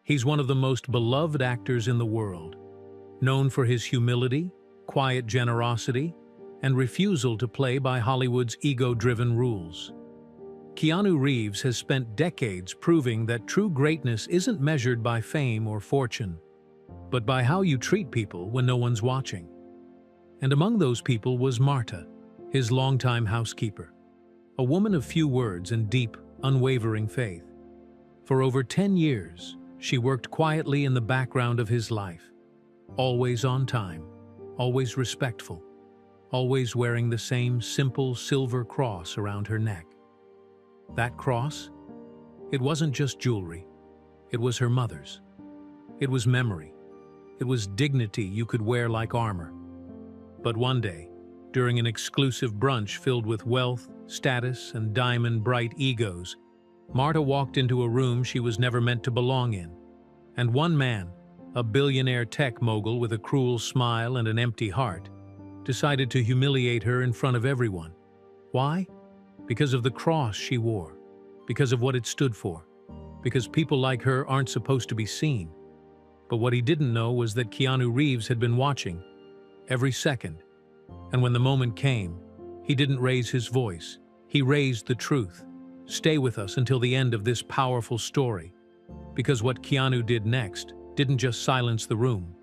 He's one of the most beloved actors in the world, known for his humility, quiet generosity, and refusal to play by Hollywood's ego-driven rules. Keanu Reeves has spent decades proving that true greatness isn't measured by fame or fortune, but by how you treat people when no one's watching. And among those people was Marta, his longtime housekeeper, a woman of few words and deep, unwavering faith. For over 10 years, she worked quietly in the background of his life, always on time, always respectful, always wearing the same simple silver cross around her neck. That cross? It wasn't just jewelry. It was her mother's. It was memory. It was dignity you could wear like armor. But one day, during an exclusive brunch filled with wealth, status, and diamond-bright egos, Marta walked into a room she was never meant to belong in. And one man, a billionaire tech mogul with a cruel smile and an empty heart, decided to humiliate her in front of everyone. Why? Because of the cross she wore, because of what it stood for, because people like her aren't supposed to be seen. But what he didn't know was that Keanu Reeves had been watching, every second. And when the moment came, he didn't raise his voice. He raised the truth. Stay with us until the end of this powerful story, because what Keanu did next didn't just silence the room,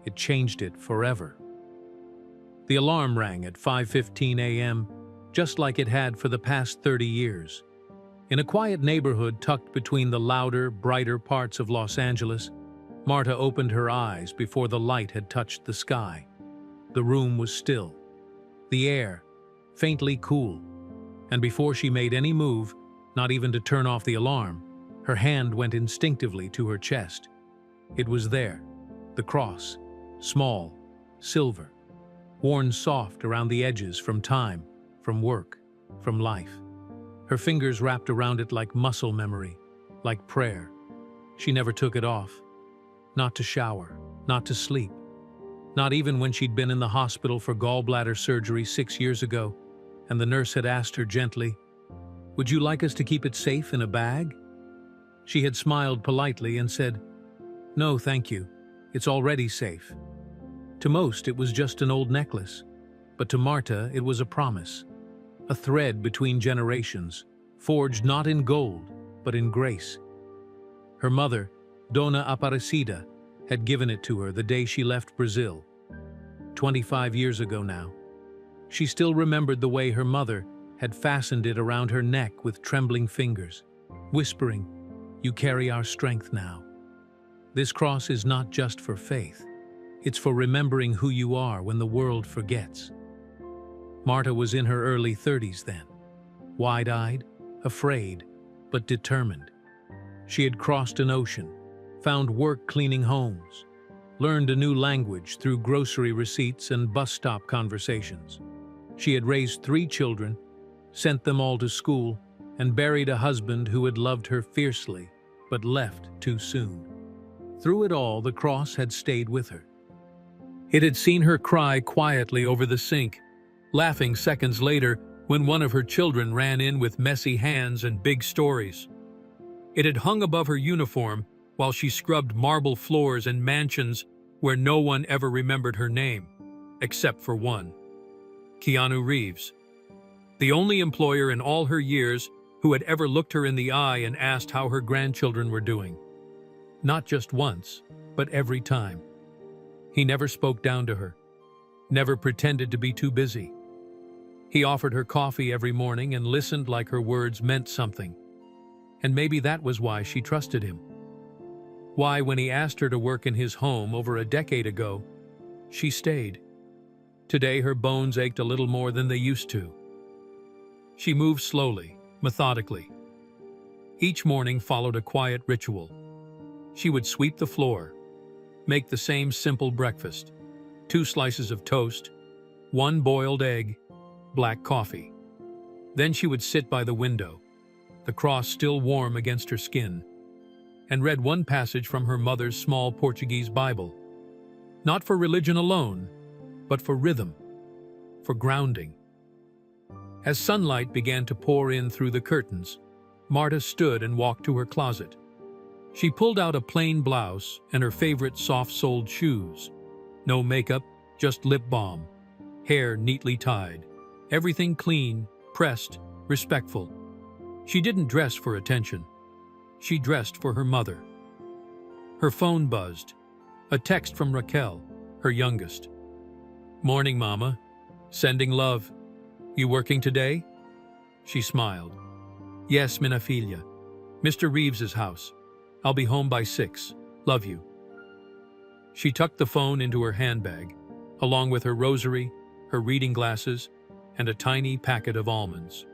it changed it forever. The alarm rang at 5:15 a.m., just like it had for the past 30 years. In a quiet neighborhood tucked between the louder, brighter parts of Los Angeles, Marta opened her eyes before the light had touched the sky. The room was still, the air faintly cool, and before she made any move, not even to turn off the alarm, her hand went instinctively to her chest. It was there, the cross, small, silver, worn soft around the edges from time, from work, from life. Her fingers wrapped around it like muscle memory, like prayer. She never took it off, not to shower, not to sleep. Not even when she'd been in the hospital for gallbladder surgery 6 years ago, and the nurse had asked her gently, "Would you like us to keep it safe in a bag?" She had smiled politely and said, "No, thank you. It's already safe." To most, it was just an old necklace, but to Marta, it was a promise, a thread between generations, forged not in gold, but in grace. Her mother, Dona Aparecida, had given it to her the day she left Brazil. 25 years ago now. She still remembered the way her mother had fastened it around her neck with trembling fingers, whispering, "You carry our strength now." This cross is not just for faith. It's for remembering who you are when the world forgets. Marta was in her early 30s then, wide-eyed, afraid, but determined. She had crossed an ocean, found work cleaning homes, learned a new language through grocery receipts and bus stop conversations. She had raised 3 children, sent them all to school, and buried a husband who had loved her fiercely, but left too soon. Through it all, the cross had stayed with her. It had seen her cry quietly over the sink, laughing seconds later when one of her children ran in with messy hands and big stories. It had hung above her uniform while she scrubbed marble floors in mansions where no one ever remembered her name, except for one, Keanu Reeves, the only employer in all her years who had ever looked her in the eye and asked how her grandchildren were doing. Not just once, but every time. He never spoke down to her, never pretended to be too busy. He offered her coffee every morning and listened like her words meant something. And maybe that was why she trusted him. Why, when he asked her to work in his home over a decade ago, she stayed. Today her bones ached a little more than they used to. She moved slowly, methodically. Each morning followed a quiet ritual. She would sweep the floor, make the same simple breakfast, 2 slices of toast, 1 boiled egg, black coffee. Then she would sit by the window, the cross still warm against her skin, and read one passage from her mother's small Portuguese Bible. Not for religion alone, but for rhythm, for grounding. As sunlight began to pour in through the curtains, Marta stood and walked to her closet. She pulled out a plain blouse and her favorite soft-soled shoes. No makeup, just lip balm. Hair neatly tied. Everything clean, pressed, respectful. She didn't dress for attention. She dressed for her mother. Her phone buzzed. A text from Raquel, her youngest. "Morning, Mama. Sending love. You working today?" She smiled. "Yes, minha filha. Mr. Reeves's house. I'll be home by 6. Love you." She tucked the phone into her handbag, along with her rosary, her reading glasses, and a tiny packet of almonds.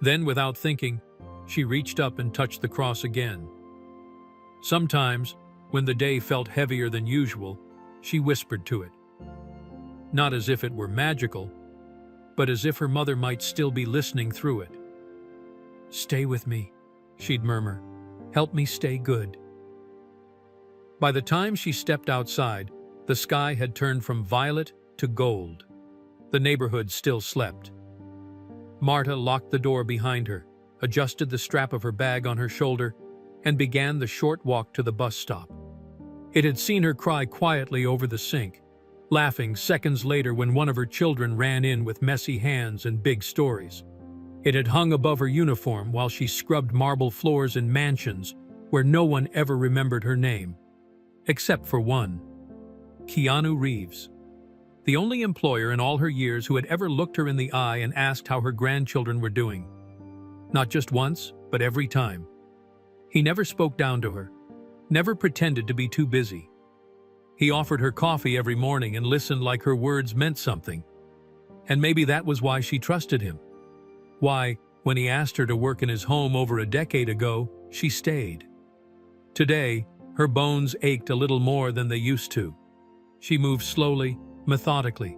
Then, without thinking, she reached up and touched the cross again. Sometimes, when the day felt heavier than usual, she whispered to it. Not as if it were magical, but as if her mother might still be listening through it. "Stay with me," she'd murmur. "Help me stay good." By the time she stepped outside, the sky had turned from violet to gold. The neighborhood still slept. Marta locked the door behind her, adjusted the strap of her bag on her shoulder, and began the short walk to the bus stop. It had seen her cry quietly over the sink, laughing seconds later when one of her children ran in with messy hands and big stories. It had hung above her uniform while she scrubbed marble floors in mansions where no one ever remembered her name. Except for one. Keanu Reeves. The only employer in all her years who had ever looked her in the eye and asked how her grandchildren were doing. Not just once, but every time. He never spoke down to her, never pretended to be too busy. He offered her coffee every morning and listened like her words meant something. And maybe that was why she trusted him. Why, when he asked her to work in his home over a decade ago, she stayed. Today, her bones ached a little more than they used to. She moved slowly, methodically.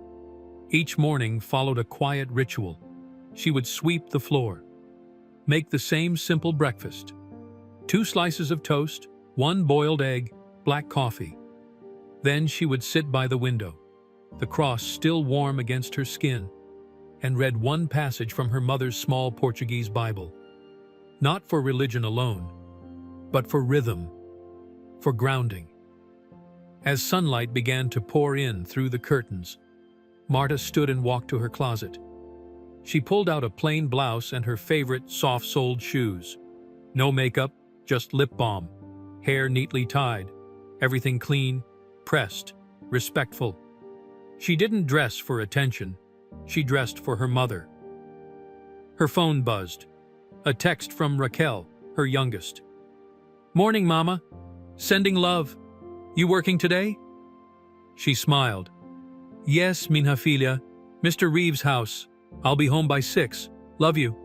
Each morning followed a quiet ritual. She would sweep the floor, make the same simple breakfast. 2 slices of toast, 1 boiled egg, black coffee. Then she would sit by the window, the cross still warm against her skin, and read one passage from her mother's small Portuguese Bible. Not for religion alone, but for rhythm, for grounding. As sunlight began to pour in through the curtains, Marta stood and walked to her closet. She pulled out a plain blouse and her favorite soft-soled shoes. No makeup, just lip balm, hair neatly tied, everything clean, pressed, respectful. She didn't dress for attention. She dressed for her mother. Her phone buzzed. A text from Raquel, her youngest. "Morning, Mama. Sending love. You working today?" She smiled. "Yes, minha filha. Mr. Reeves' house. I'll be home by 6. Love you."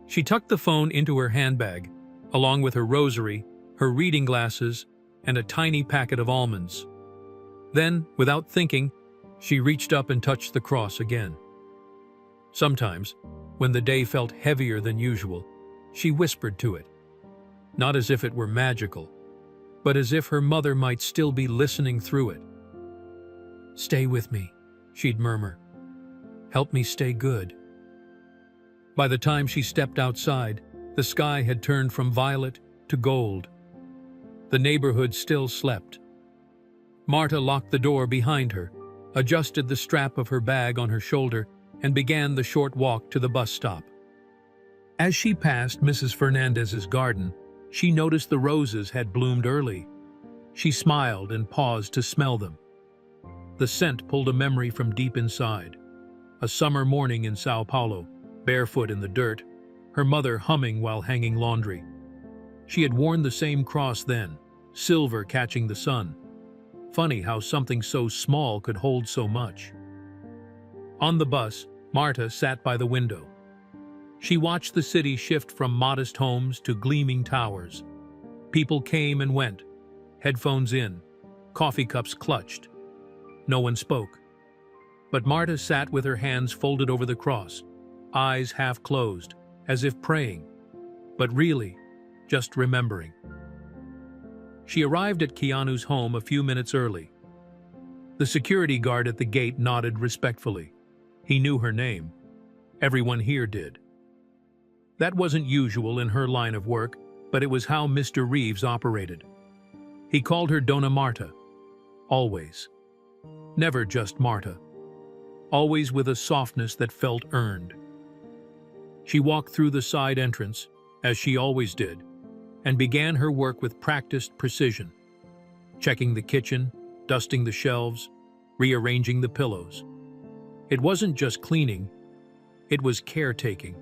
She tucked the phone into her handbag, along with her rosary, her reading glasses, and a tiny packet of almonds. Then, without thinking, she reached up and touched the cross again. Sometimes, when the day felt heavier than usual, she whispered to it. Not as if it were magical, but as if her mother might still be listening through it. "Stay with me," she'd murmur. "Help me stay good." By the time she stepped outside, the sky had turned from violet to gold. The neighborhood still slept. Marta locked the door behind her, adjusted the strap of her bag on her shoulder, and began the short walk to the bus stop. As she passed Mrs. Fernandez's garden, she noticed the roses had bloomed early. She smiled and paused to smell them. The scent pulled a memory from deep inside. A summer morning in Sao Paulo, barefoot in the dirt, her mother humming while hanging laundry. She had worn the same cross then, silver catching the sun. Funny how something so small could hold so much. On the bus, Marta sat by the window. She watched the city shift from modest homes to gleaming towers. People came and went, headphones in, coffee cups clutched. No one spoke. But Marta sat with her hands folded over the cross, eyes half closed, as if praying, but really, just remembering. She arrived at Keanu's home a few minutes early. The security guard at the gate nodded respectfully. He knew her name. Everyone here did. That wasn't usual in her line of work, but it was how Mr. Reeves operated. He called her Donna Marta, always. Never just Marta. Always with a softness that felt earned. She walked through the side entrance, as she always did, and began her work with practiced precision, checking the kitchen, dusting the shelves, rearranging the pillows. It wasn't just cleaning, it was caretaking.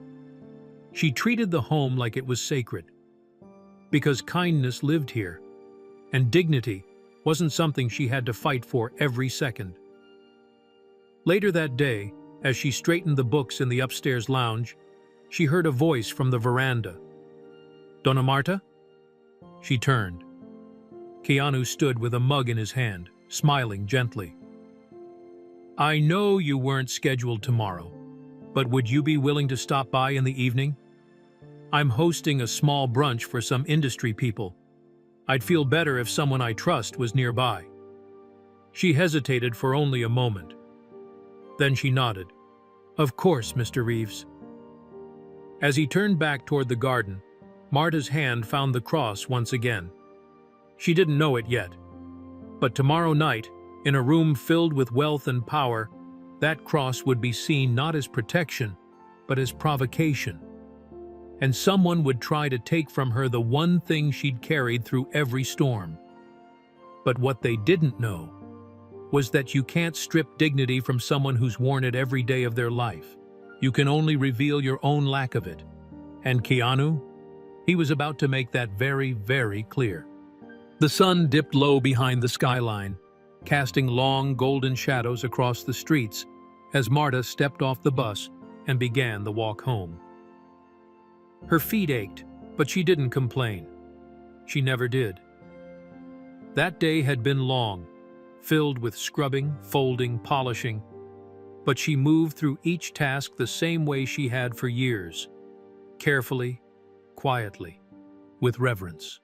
She treated the home like it was sacred, because kindness lived here, and dignity wasn't something she had to fight for every second. Later that day, as she straightened the books in the upstairs lounge, she heard a voice from the veranda. "Donna Marta?" She turned. Keanu stood with a mug in his hand, smiling gently. "I know you weren't scheduled tomorrow, but would you be willing to stop by in the evening? I'm hosting a small brunch for some industry people. I'd feel better if someone I trust was nearby." She hesitated for only a moment. Then she nodded. "Of course, Mr. Reeves." As he turned back toward the garden, Marta's hand found the cross once again. She didn't know it yet, but tomorrow night, in a room filled with wealth and power, that cross would be seen not as protection, but as provocation. And someone would try to take from her the one thing she'd carried through every storm. But what they didn't know was that you can't strip dignity from someone who's worn it every day of their life. You can only reveal your own lack of it. And Keanu? He was about to make that very, very clear. The sun dipped low behind the skyline, casting long golden shadows across the streets as Marta stepped off the bus and began the walk home. Her feet ached, but she didn't complain. She never did. That day had been long, filled with scrubbing, folding, polishing, but she moved through each task the same way she had for years, carefully, quietly, with reverence.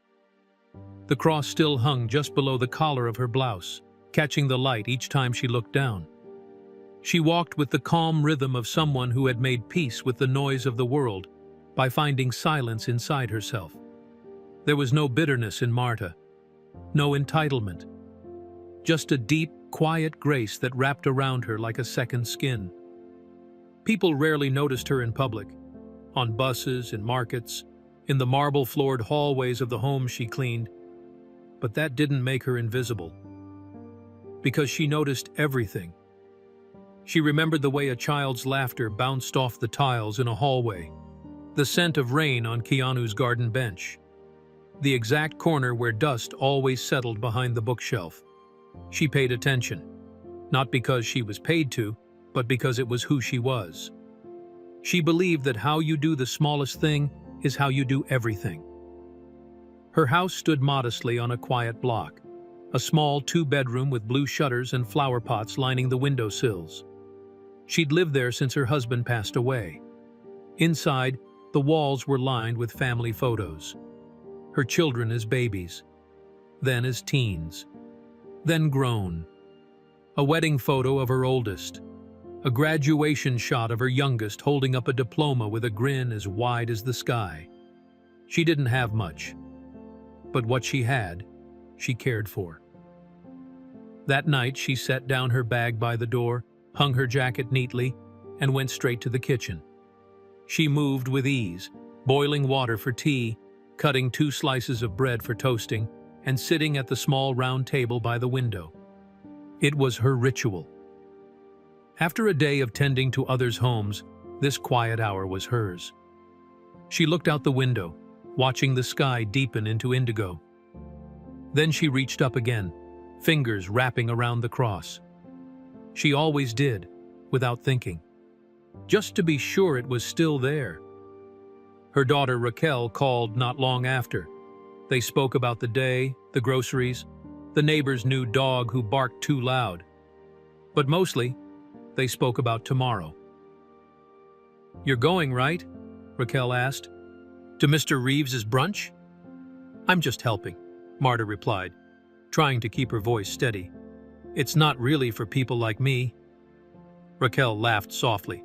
The cross still hung just below the collar of her blouse, catching the light each time she looked down. She walked with the calm rhythm of someone who had made peace with the noise of the world by finding silence inside herself. There was no bitterness in Marta, no entitlement, just a deep, quiet grace that wrapped around her like a second skin. People rarely noticed her in public, on buses, in markets, in the marble-floored hallways of the homes she cleaned, but that didn't make her invisible, because she noticed everything. She remembered the way a child's laughter bounced off the tiles in a hallway, the scent of rain on Keanu's garden bench, the exact corner where dust always settled behind the bookshelf. She paid attention, not because she was paid to, but because it was who she was. She believed that how you do the smallest thing is how you do everything. Her house stood modestly on a quiet block, a small two-bedroom with blue shutters and flower pots lining the windowsills. She'd lived there since her husband passed away. Inside, the walls were lined with family photos. Her children as babies, then as teens, then grown. A wedding photo of her oldest, a graduation shot of her youngest holding up a diploma with a grin as wide as the sky. She didn't have much, but what she had, she cared for. That night, she set down her bag by the door, hung her jacket neatly, and went straight to the kitchen. She moved with ease, boiling water for tea, cutting 2 slices of bread for toasting, and sitting at the small round table by the window. It was her ritual. After a day of tending to others' homes, this quiet hour was hers. She looked out the window, watching the sky deepen into indigo. Then she reached up again, fingers wrapping around the cross. She always did, without thinking, just to be sure it was still there. Her daughter Raquel called not long after. They spoke about the day, the groceries, the neighbor's new dog who barked too loud. But mostly, they spoke about tomorrow. "You're going, right?" Raquel asked. "To Mr. Reeves's brunch?" "I'm just helping," Marta replied, trying to keep her voice steady. "It's not really for people like me." Raquel laughed softly.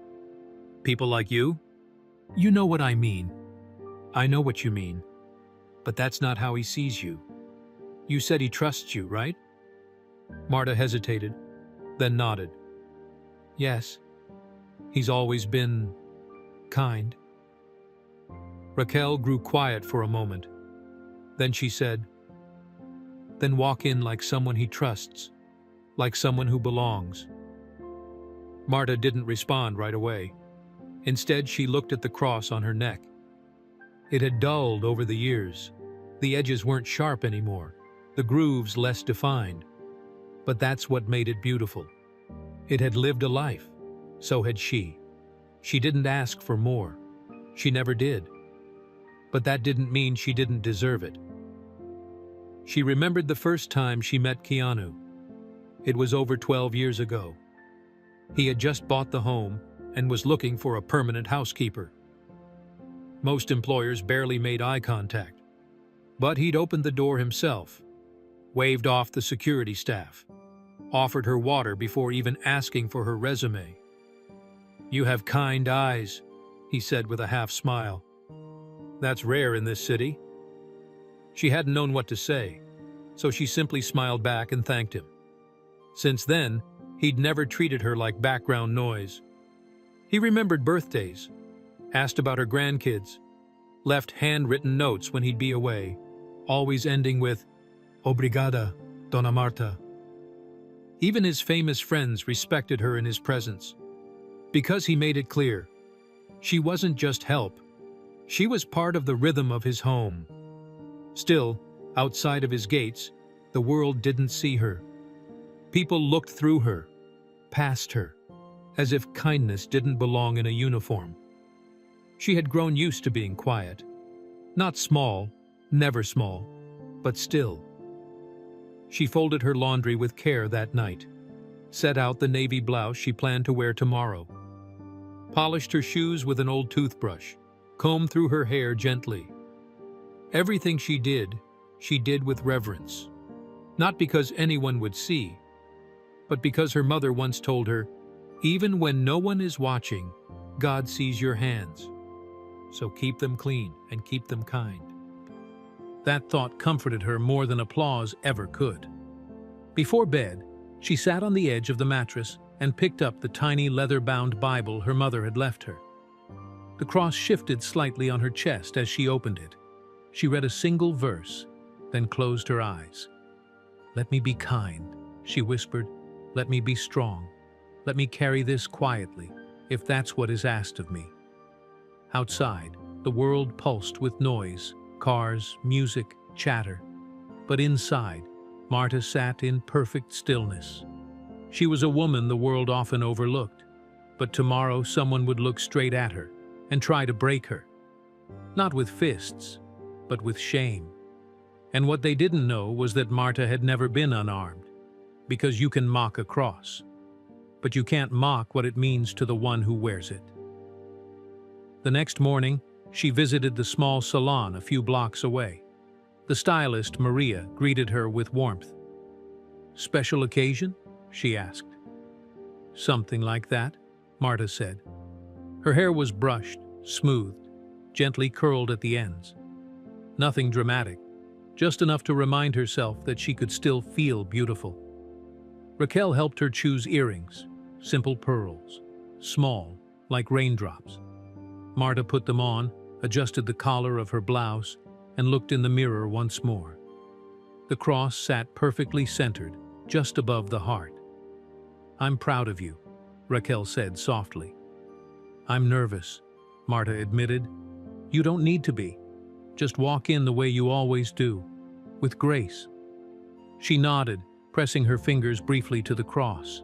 "People like you?" "You know what I mean." "I know what you mean." But that's not how he sees you. You said he trusts you, right? Marta hesitated, then nodded. Yes, he's always been kind. Raquel grew quiet for a moment. Then she said, then walk in like someone he trusts, like someone who belongs. Marta didn't respond right away. Instead, she looked at the cross on her neck. It had dulled over the years. The edges weren't sharp anymore, the grooves less defined. But that's what made it beautiful. It had lived a life. So had she. She didn't ask for more. She never did. But that didn't mean she didn't deserve it. She remembered the first time she met Keanu. It was over 12 years ago. He had just bought the home and was looking for a permanent housekeeper. Most employers barely made eye contact. But he'd opened the door himself, waved off the security staff, offered her water before even asking for her resume. You have kind eyes, he said with a half smile. That's rare in this city. She hadn't known what to say, so she simply smiled back and thanked him. Since then, he'd never treated her like background noise. He remembered birthdays, asked about her grandkids, left handwritten notes when he'd be away, always ending with, Obrigada, Dona Marta. Even his famous friends respected her in his presence, because he made it clear. She wasn't just help. She was part of the rhythm of his home. Still, outside of his gates, the world didn't see her. People looked through her, past her, as if kindness didn't belong in a uniform. She had grown used to being quiet. Not small, never small, but still. She folded her laundry with care that night, set out the navy blouse she planned to wear tomorrow, polished her shoes with an old toothbrush, combed through her hair gently. Everything she did with reverence. Not because anyone would see, but because her mother once told her, even when no one is watching, God sees your hands. So keep them clean and keep them kind. That thought comforted her more than applause ever could. Before bed, she sat on the edge of the mattress and picked up the tiny leather-bound Bible her mother had left her. The cross shifted slightly on her chest as she opened it. She read a single verse, then closed her eyes. Let me be kind, she whispered. Let me be strong. Let me carry this quietly, if that's what is asked of me. Outside, the world pulsed with noise, cars, music, chatter. But inside, Marta sat in perfect stillness. She was a woman the world often overlooked, but tomorrow someone would look straight at her and try to break her. Not with fists, but with shame. And what they didn't know was that Marta had never been unarmed, because you can mock a cross, but you can't mock what it means to the one who wears it. The next morning, she visited the small salon a few blocks away. The stylist, Maria, greeted her with warmth. Special occasion? She asked. Something like that, Marta said. Her hair was brushed, smoothed, gently curled at the ends. Nothing dramatic, just enough to remind herself that she could still feel beautiful. Raquel helped her choose earrings, simple pearls, small, like raindrops. Marta put them on, adjusted the collar of her blouse, and looked in the mirror once more. The cross sat perfectly centered, just above the heart. I'm proud of you, Raquel said softly. I'm nervous, Marta admitted. You don't need to be. Just walk in the way you always do, with grace. She nodded, pressing her fingers briefly to the cross.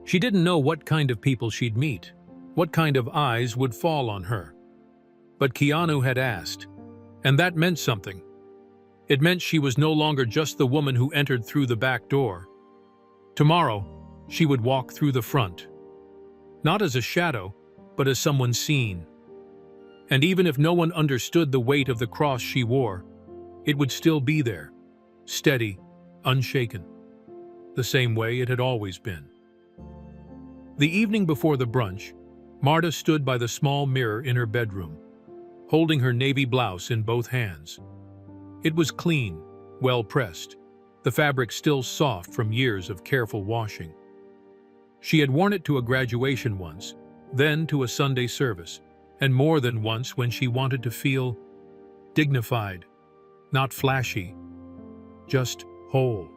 She didn't know what kind of people she'd meet, what kind of eyes would fall on her. But Keanu had asked, and that meant something. It meant she was no longer just the woman who entered through the back door. Tomorrow, she would walk through the front. Not as a shadow, but as someone seen. And even if no one understood the weight of the cross she wore, it would still be there, steady, unshaken, the same way it had always been. The evening before the brunch, Marta stood by the small mirror in her bedroom, holding her navy blouse in both hands. It was clean, well pressed, the fabric still soft from years of careful washing. She had worn it to a graduation once, then to a Sunday service, and more than once when she wanted to feel dignified, not flashy, just whole.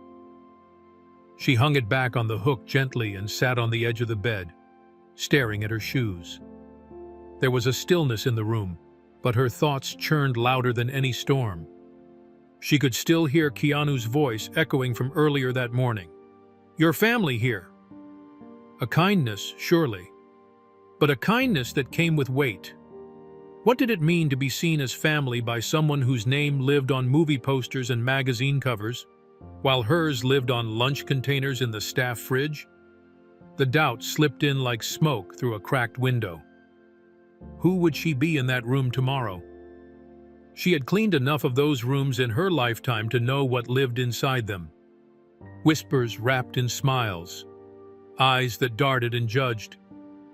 She hung it back on the hook gently and sat on the edge of the bed, staring at her shoes. There was a stillness in the room, but her thoughts churned louder than any storm. She could still hear Keanu's voice echoing from earlier that morning. "Your family here." A kindness, surely, but a kindness that came with weight. What did it mean to be seen as family by someone whose name lived on movie posters and magazine covers, while hers lived on lunch containers in the staff fridge? The doubt slipped in like smoke through a cracked window. Who would she be in that room tomorrow? She had cleaned enough of those rooms in her lifetime to know what lived inside them. Whispers wrapped in smiles, eyes that darted and judged,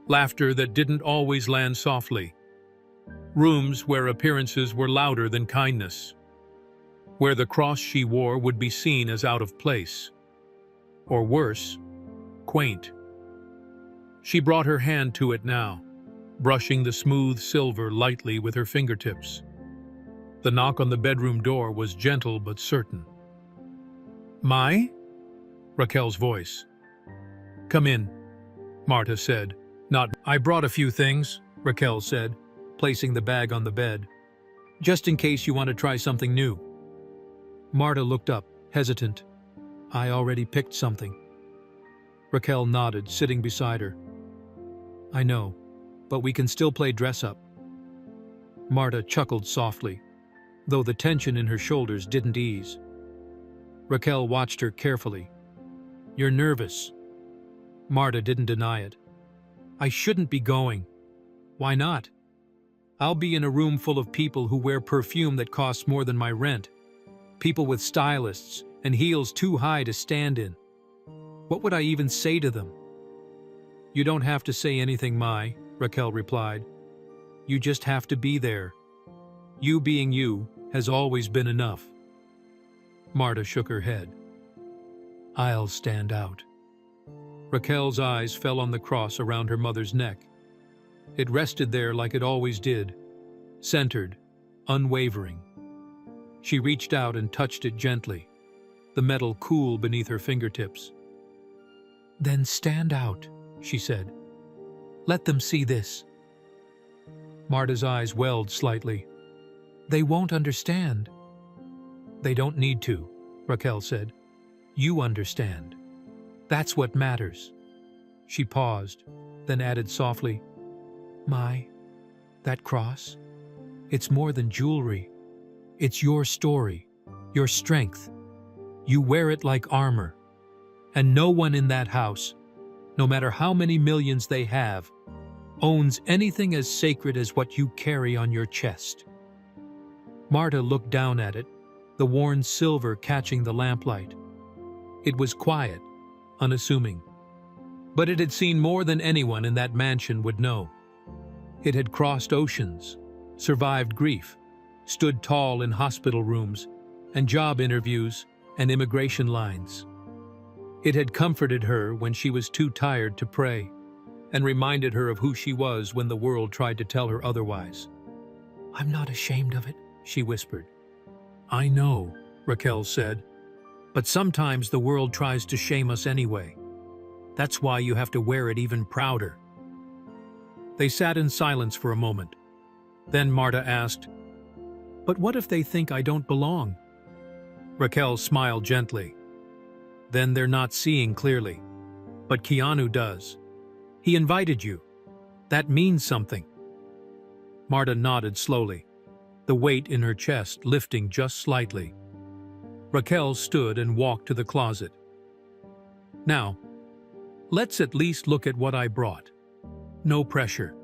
laughter that didn't always land softly. Rooms where appearances were louder than kindness, where the cross she wore would be seen as out of place, or worse, quaint. She brought her hand to it now, brushing the smooth silver lightly with her fingertips. The knock on the bedroom door was gentle but certain. "Mai?" Raquel's voice. "Come in," Marta said. "Not, I brought a few things," Raquel said, placing the bag on the bed. "Just in case you want to try something new." Marta looked up, hesitant. "I already picked something." Raquel nodded, sitting beside her. "I know, but we can still play dress-up." Marta chuckled softly, though the tension in her shoulders didn't ease. Raquel watched her carefully. "You're nervous." Marta didn't deny it. "I shouldn't be going." "Why not?" "I'll be in a room full of people who wear perfume that costs more than my rent. People with stylists and heels too high to stand in. What would I even say to them?" "You don't have to say anything, Mai," Raquel replied. "You just have to be there. You being you has always been enough." Marta shook her head. "I'll stand out." Raquel's eyes fell on the cross around her mother's neck. It rested there like it always did, centered, unwavering. She reached out and touched it gently, the metal cool beneath her fingertips. "Then stand out," she said. "Let them see this." Marta's eyes welled slightly. "They won't understand." "They don't need to," Raquel said. "You understand. That's what matters." She paused, then added softly, "Mai, that cross, it's more than jewelry. It's your story, your strength. You wear it like armor. And no one in that house, no matter how many millions they have, owns anything as sacred as what you carry on your chest." Marta looked down at it, the worn silver catching the lamplight. It was quiet, unassuming. But it had seen more than anyone in that mansion would know. It had crossed oceans, survived grief, stood tall in hospital rooms and job interviews and immigration lines. It had comforted her when she was too tired to pray, and reminded her of who she was when the world tried to tell her otherwise. "I'm not ashamed of it," she whispered. "I know," Raquel said, "but sometimes the world tries to shame us anyway. That's why you have to wear it even prouder." They sat in silence for a moment. Then Marta asked, "But what if they think I don't belong?" Raquel smiled gently. "Then they're not seeing clearly. But Keanu does. He invited you. That means something." Marta nodded slowly, the weight in her chest lifting just slightly. Raquel stood and walked to the closet. "Now, let's at least look at what I brought. No pressure,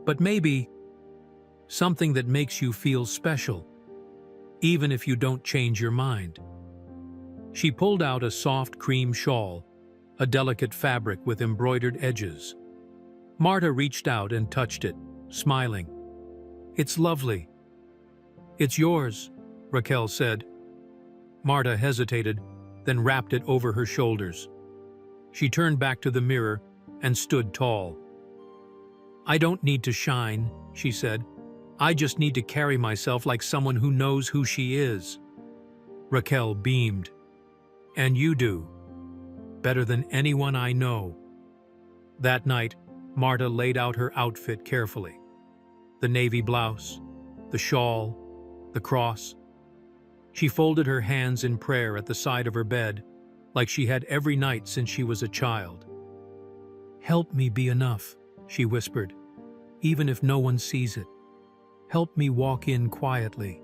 but maybe something that makes you feel special, even if you don't change your mind." She pulled out a soft cream shawl, a delicate fabric with embroidered edges. Marta reached out and touched it, smiling. "It's lovely." "It's yours," Raquel said, Marta hesitated, then wrapped it over her shoulders. She turned back to the mirror and stood tall. "I don't need to shine," she said. "I just need to carry myself like someone who knows who she is." Raquel beamed. "And you do. Better than anyone I know." That night, Marta laid out her outfit carefully. The navy blouse, the shawl, the cross. She folded her hands in prayer at the side of her bed, like she had every night since she was a child. "Help me be enough," she whispered, "even if no one sees it. Help me walk in quietly,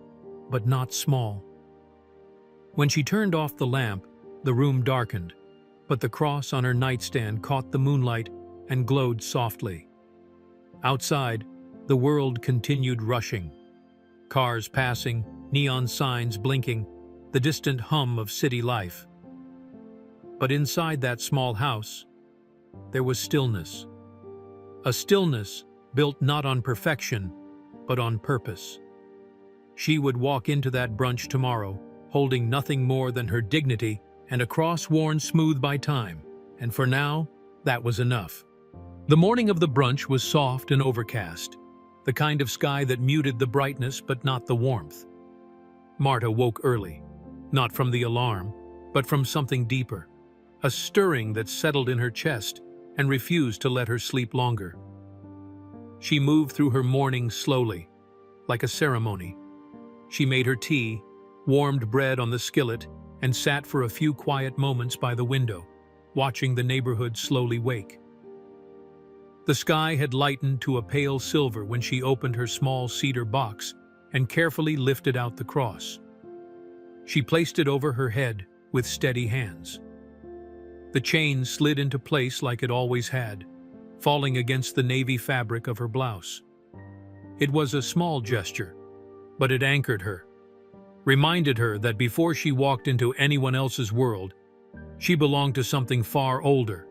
but not small." When she turned off the lamp, the room darkened, but the cross on her nightstand caught the moonlight and glowed softly. Outside, the world continued rushing. Cars passing, neon signs blinking, the distant hum of city life. But inside that small house, there was stillness. A stillness built not on perfection, but on purpose. She would walk into that brunch tomorrow, holding nothing more than her dignity and a cross worn smooth by time, and for now, that was enough. The morning of the brunch was soft and overcast, the kind of sky that muted the brightness but not the warmth. Marta woke early, not from the alarm, but from something deeper, a stirring that settled in her chest and refused to let her sleep longer. She moved through her morning slowly, like a ceremony. She made her tea, warmed bread on the skillet, and sat for a few quiet moments by the window, watching the neighborhood slowly wake. The sky had lightened to a pale silver when she opened her small cedar box and carefully lifted out the cross. She placed it over her head with steady hands. The chain slid into place like it always had, falling against the navy fabric of her blouse. It was a small gesture, but it anchored her, reminded her that before she walked into anyone else's world, she belonged to something far older: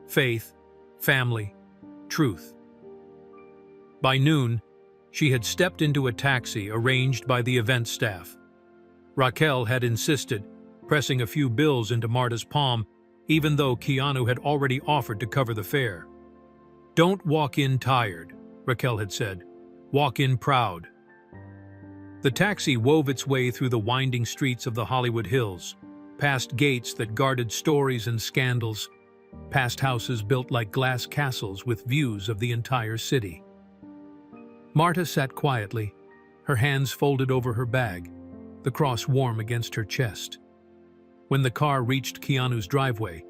faith, family, truth. By noon, she had stepped into a taxi arranged by the event staff. Raquel had insisted, pressing a few bills into Marta's palm, even though Keanu had already offered to cover the fare. "Don't walk in tired," Raquel had said. "Walk in proud." The taxi wove its way through the winding streets of the Hollywood Hills, past gates that guarded stories and scandals, past houses built like glass castles with views of the entire city. Marta sat quietly, her hands folded over her bag, the cross warm against her chest. When the car reached Keanu's driveway,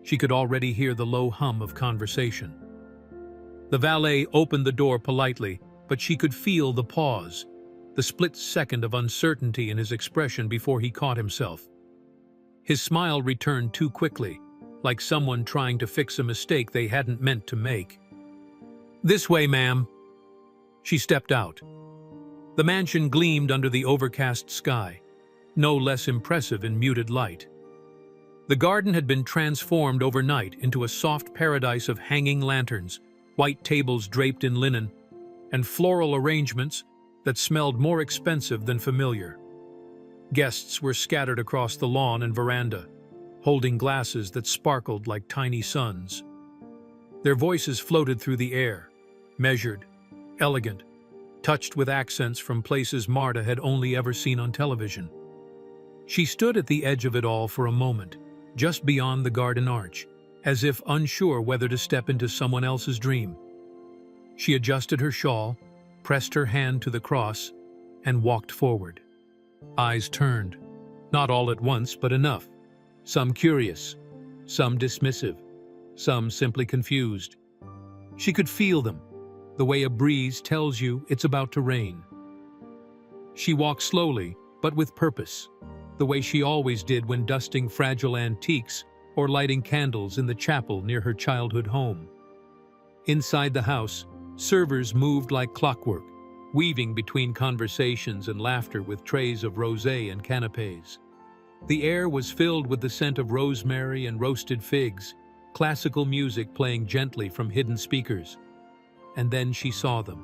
she could already hear the low hum of conversation. The valet opened the door politely, but she could feel the pause, the split second of uncertainty in his expression before he caught himself. His smile returned too quickly, like someone trying to fix a mistake they hadn't meant to make. "This way, ma'am." She stepped out. The mansion gleamed under the overcast sky, no less impressive in muted light. The garden had been transformed overnight into a soft paradise of hanging lanterns, white tables draped in linen, and floral arrangements that smelled more expensive than familiar. Guests were scattered across the lawn and veranda, holding glasses that sparkled like tiny suns. Their voices floated through the air, measured, elegant, touched with accents from places Marta had only ever seen on television. She stood at the edge of it all for a moment, just beyond the garden arch, as if unsure whether to step into someone else's dream. She adjusted her shawl, pressed her hand to the cross, and walked forward. Eyes turned, not all at once, but enough. Some curious, some dismissive, some simply confused. She could feel them, the way a breeze tells you it's about to rain. She walked slowly, but with purpose, the way she always did when dusting fragile antiques or lighting candles in the chapel near her childhood home. Inside the house, servers moved like clockwork, weaving between conversations and laughter with trays of rosé and canapés. The air was filled with the scent of rosemary and roasted figs, classical music playing gently from hidden speakers. And then she saw them.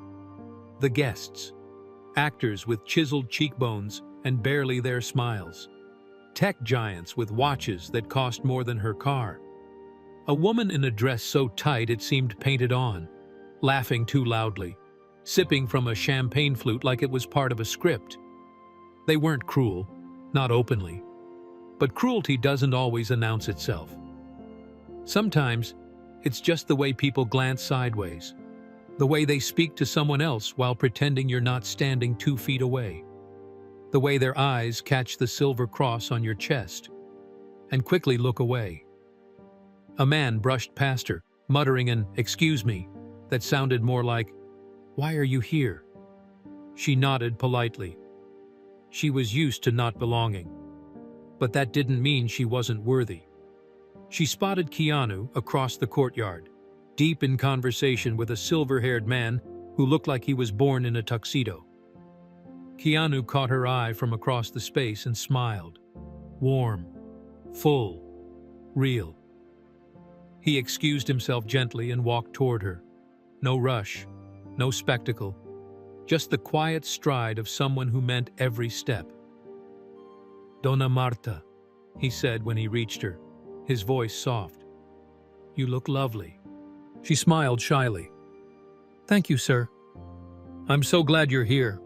The guests. Actors with chiseled cheekbones and barely their smiles. tech giants with watches that cost more than her car. A woman in a dress so tight it seemed painted on, laughing too loudly, sipping from a champagne flute like it was part of a script. They weren't cruel, not openly. But cruelty doesn't always announce itself. Sometimes, it's just the way people glance sideways, the way they speak to someone else while pretending you're not standing 2 feet away, the way their eyes catch the silver cross on your chest and quickly look away. A man brushed past her, muttering an "excuse me" that sounded more like, "Why are you here?" She nodded politely. She was used to not belonging, but that didn't mean she wasn't worthy. She spotted Keanu across the courtyard, deep in conversation with a silver-haired man who looked like he was born in a tuxedo. Keanu caught her eye from across the space and smiled. Warm, full, real. He excused himself gently and walked toward her. No rush, no spectacle, just the quiet stride of someone who meant every step. "Donna Marta," he said when he reached her, his voice soft. "You look lovely." She smiled shyly. "Thank you, sir. I'm so glad you're here.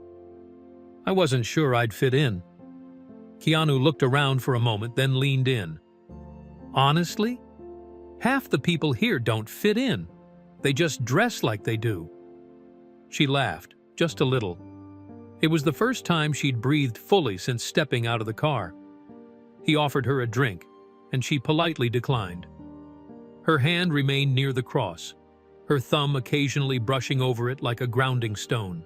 I wasn't sure I'd fit in." Keanu looked around for a moment, then leaned in. "Honestly? Half the people here don't fit in. They just dress like they do." She laughed, just a little. It was the first time she'd breathed fully since stepping out of the car. He offered her a drink, and she politely declined. Her hand remained near the cross, her thumb occasionally brushing over it like a grounding stone.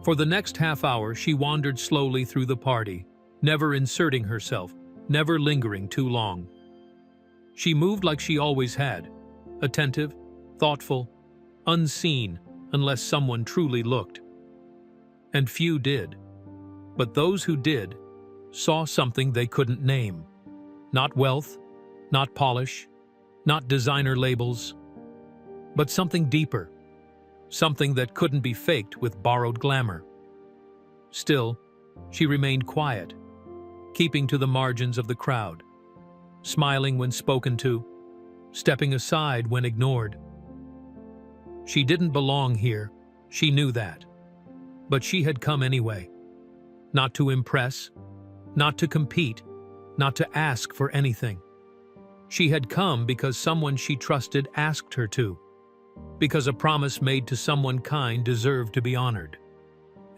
For the next half hour, she wandered slowly through the party, never inserting herself, never lingering too long. She moved like she always had, attentive, thoughtful, unseen unless someone truly looked. And few did. But those who did saw something they couldn't name. Not wealth, not polish, not designer labels, but something deeper, something that couldn't be faked with borrowed glamour. Still, she remained quiet, keeping to the margins of the crowd, smiling when spoken to, stepping aside when ignored. She didn't belong here, she knew that. But she had come anyway. Not to impress, not to compete, not to ask for anything. She had come because someone she trusted asked her to, because a promise made to someone kind deserved to be honored.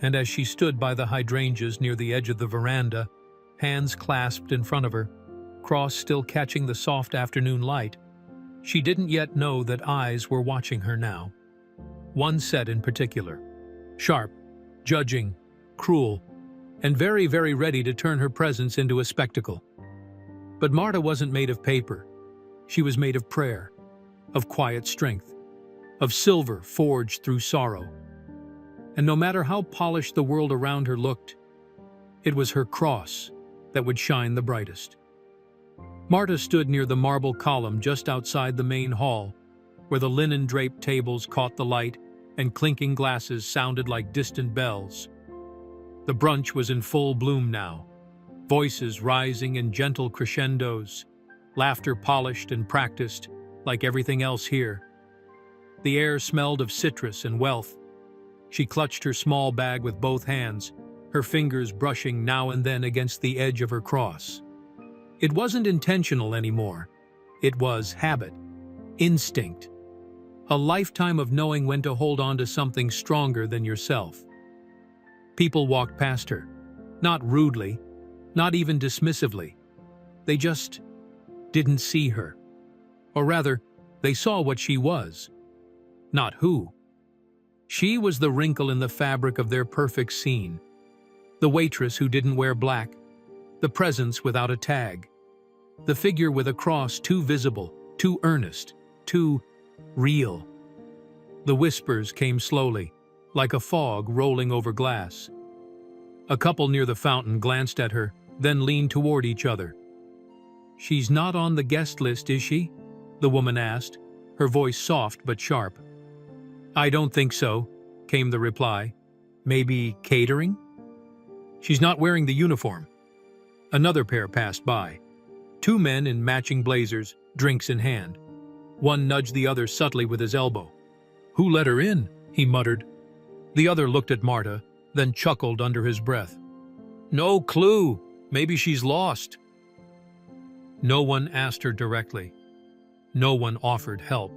And as she stood by the hydrangeas near the edge of the veranda, hands clasped in front of her, cross still catching the soft afternoon light, she didn't yet know that eyes were watching her now. One set in particular, sharp, judging, cruel, and very, very ready to turn her presence into a spectacle. But Marta wasn't made of paper. She was made of prayer, of quiet strength, of silver forged through sorrow. And no matter how polished the world around her looked, it was her cross that would shine the brightest. Marta stood near the marble column just outside the main hall, where the linen-draped tables caught the light and clinking glasses sounded like distant bells. The brunch was in full bloom now, voices rising in gentle crescendos, laughter polished and practiced like everything else here. The air smelled of citrus and wealth. She clutched her small bag with both hands, her fingers brushing now and then against the edge of her cross. It wasn't intentional anymore. It was habit, instinct, a lifetime of knowing when to hold on to something stronger than yourself. People walked past her, not rudely, not even dismissively. They just didn't see her. Or rather, they saw what she was, not who. She was the wrinkle in the fabric of their perfect scene, the waitress who didn't wear black, the presence without a tag, the figure with a cross too visible, too earnest, too real. The whispers came slowly, like a fog rolling over glass. A couple near the fountain glanced at her, then leaned toward each other. "She's not on the guest list, is she?" the woman asked, her voice soft but sharp. "I don't think so," came the reply. "Maybe catering?" "She's not wearing the uniform." Another pair passed by. Two men in matching blazers, drinks in hand. One nudged the other subtly with his elbow. "Who let her in?" he muttered. The other looked at Marta, then chuckled under his breath. "No clue. Maybe she's lost." No one asked her directly. No one offered help.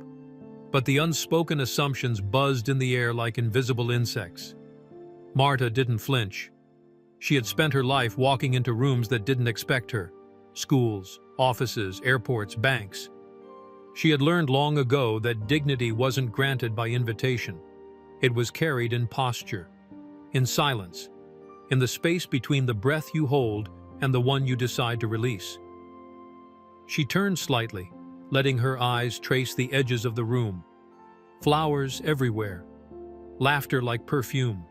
But the unspoken assumptions buzzed in the air like invisible insects. Marta didn't flinch. She had spent her life walking into rooms that didn't expect her. Schools, offices, airports, banks. She had learned long ago that dignity wasn't granted by invitation. It was carried in posture, in silence, in the space between the breath you hold and the one you decide to release. She turned slightly, letting her eyes trace the edges of the room. Flowers everywhere, laughter like perfume,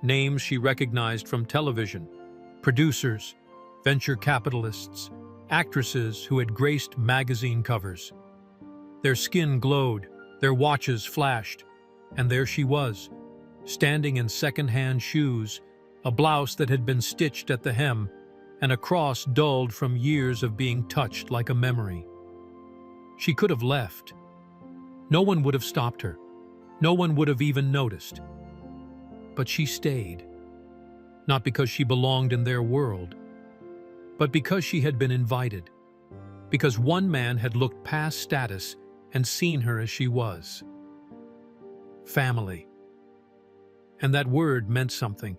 names she recognized from television, producers, venture capitalists, actresses who had graced magazine covers. Their skin glowed, their watches flashed, and there she was, standing in second-hand shoes, a blouse that had been stitched at the hem, and a cross dulled from years of being touched like a memory. She could have left. No one would have stopped her. No one would have even noticed. But she stayed. Not because she belonged in their world, but because she had been invited. Because one man had looked past status and seen her as she was. Family. And that word meant something.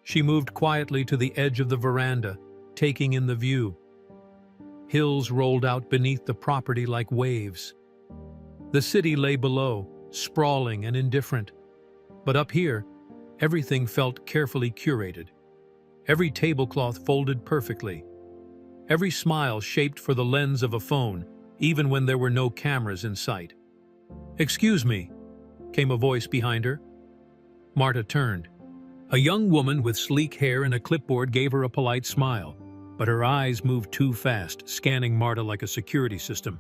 She moved quietly to the edge of the veranda, taking in the view. Hills rolled out beneath the property like waves. The city lay below, sprawling and indifferent. But up here, everything felt carefully curated. Every tablecloth folded perfectly. Every smile shaped for the lens of a phone, even when there were no cameras in sight. "Excuse me," came a voice behind her. Marta turned. A young woman with sleek hair and a clipboard gave her a polite smile, but her eyes moved too fast, scanning Marta like a security system.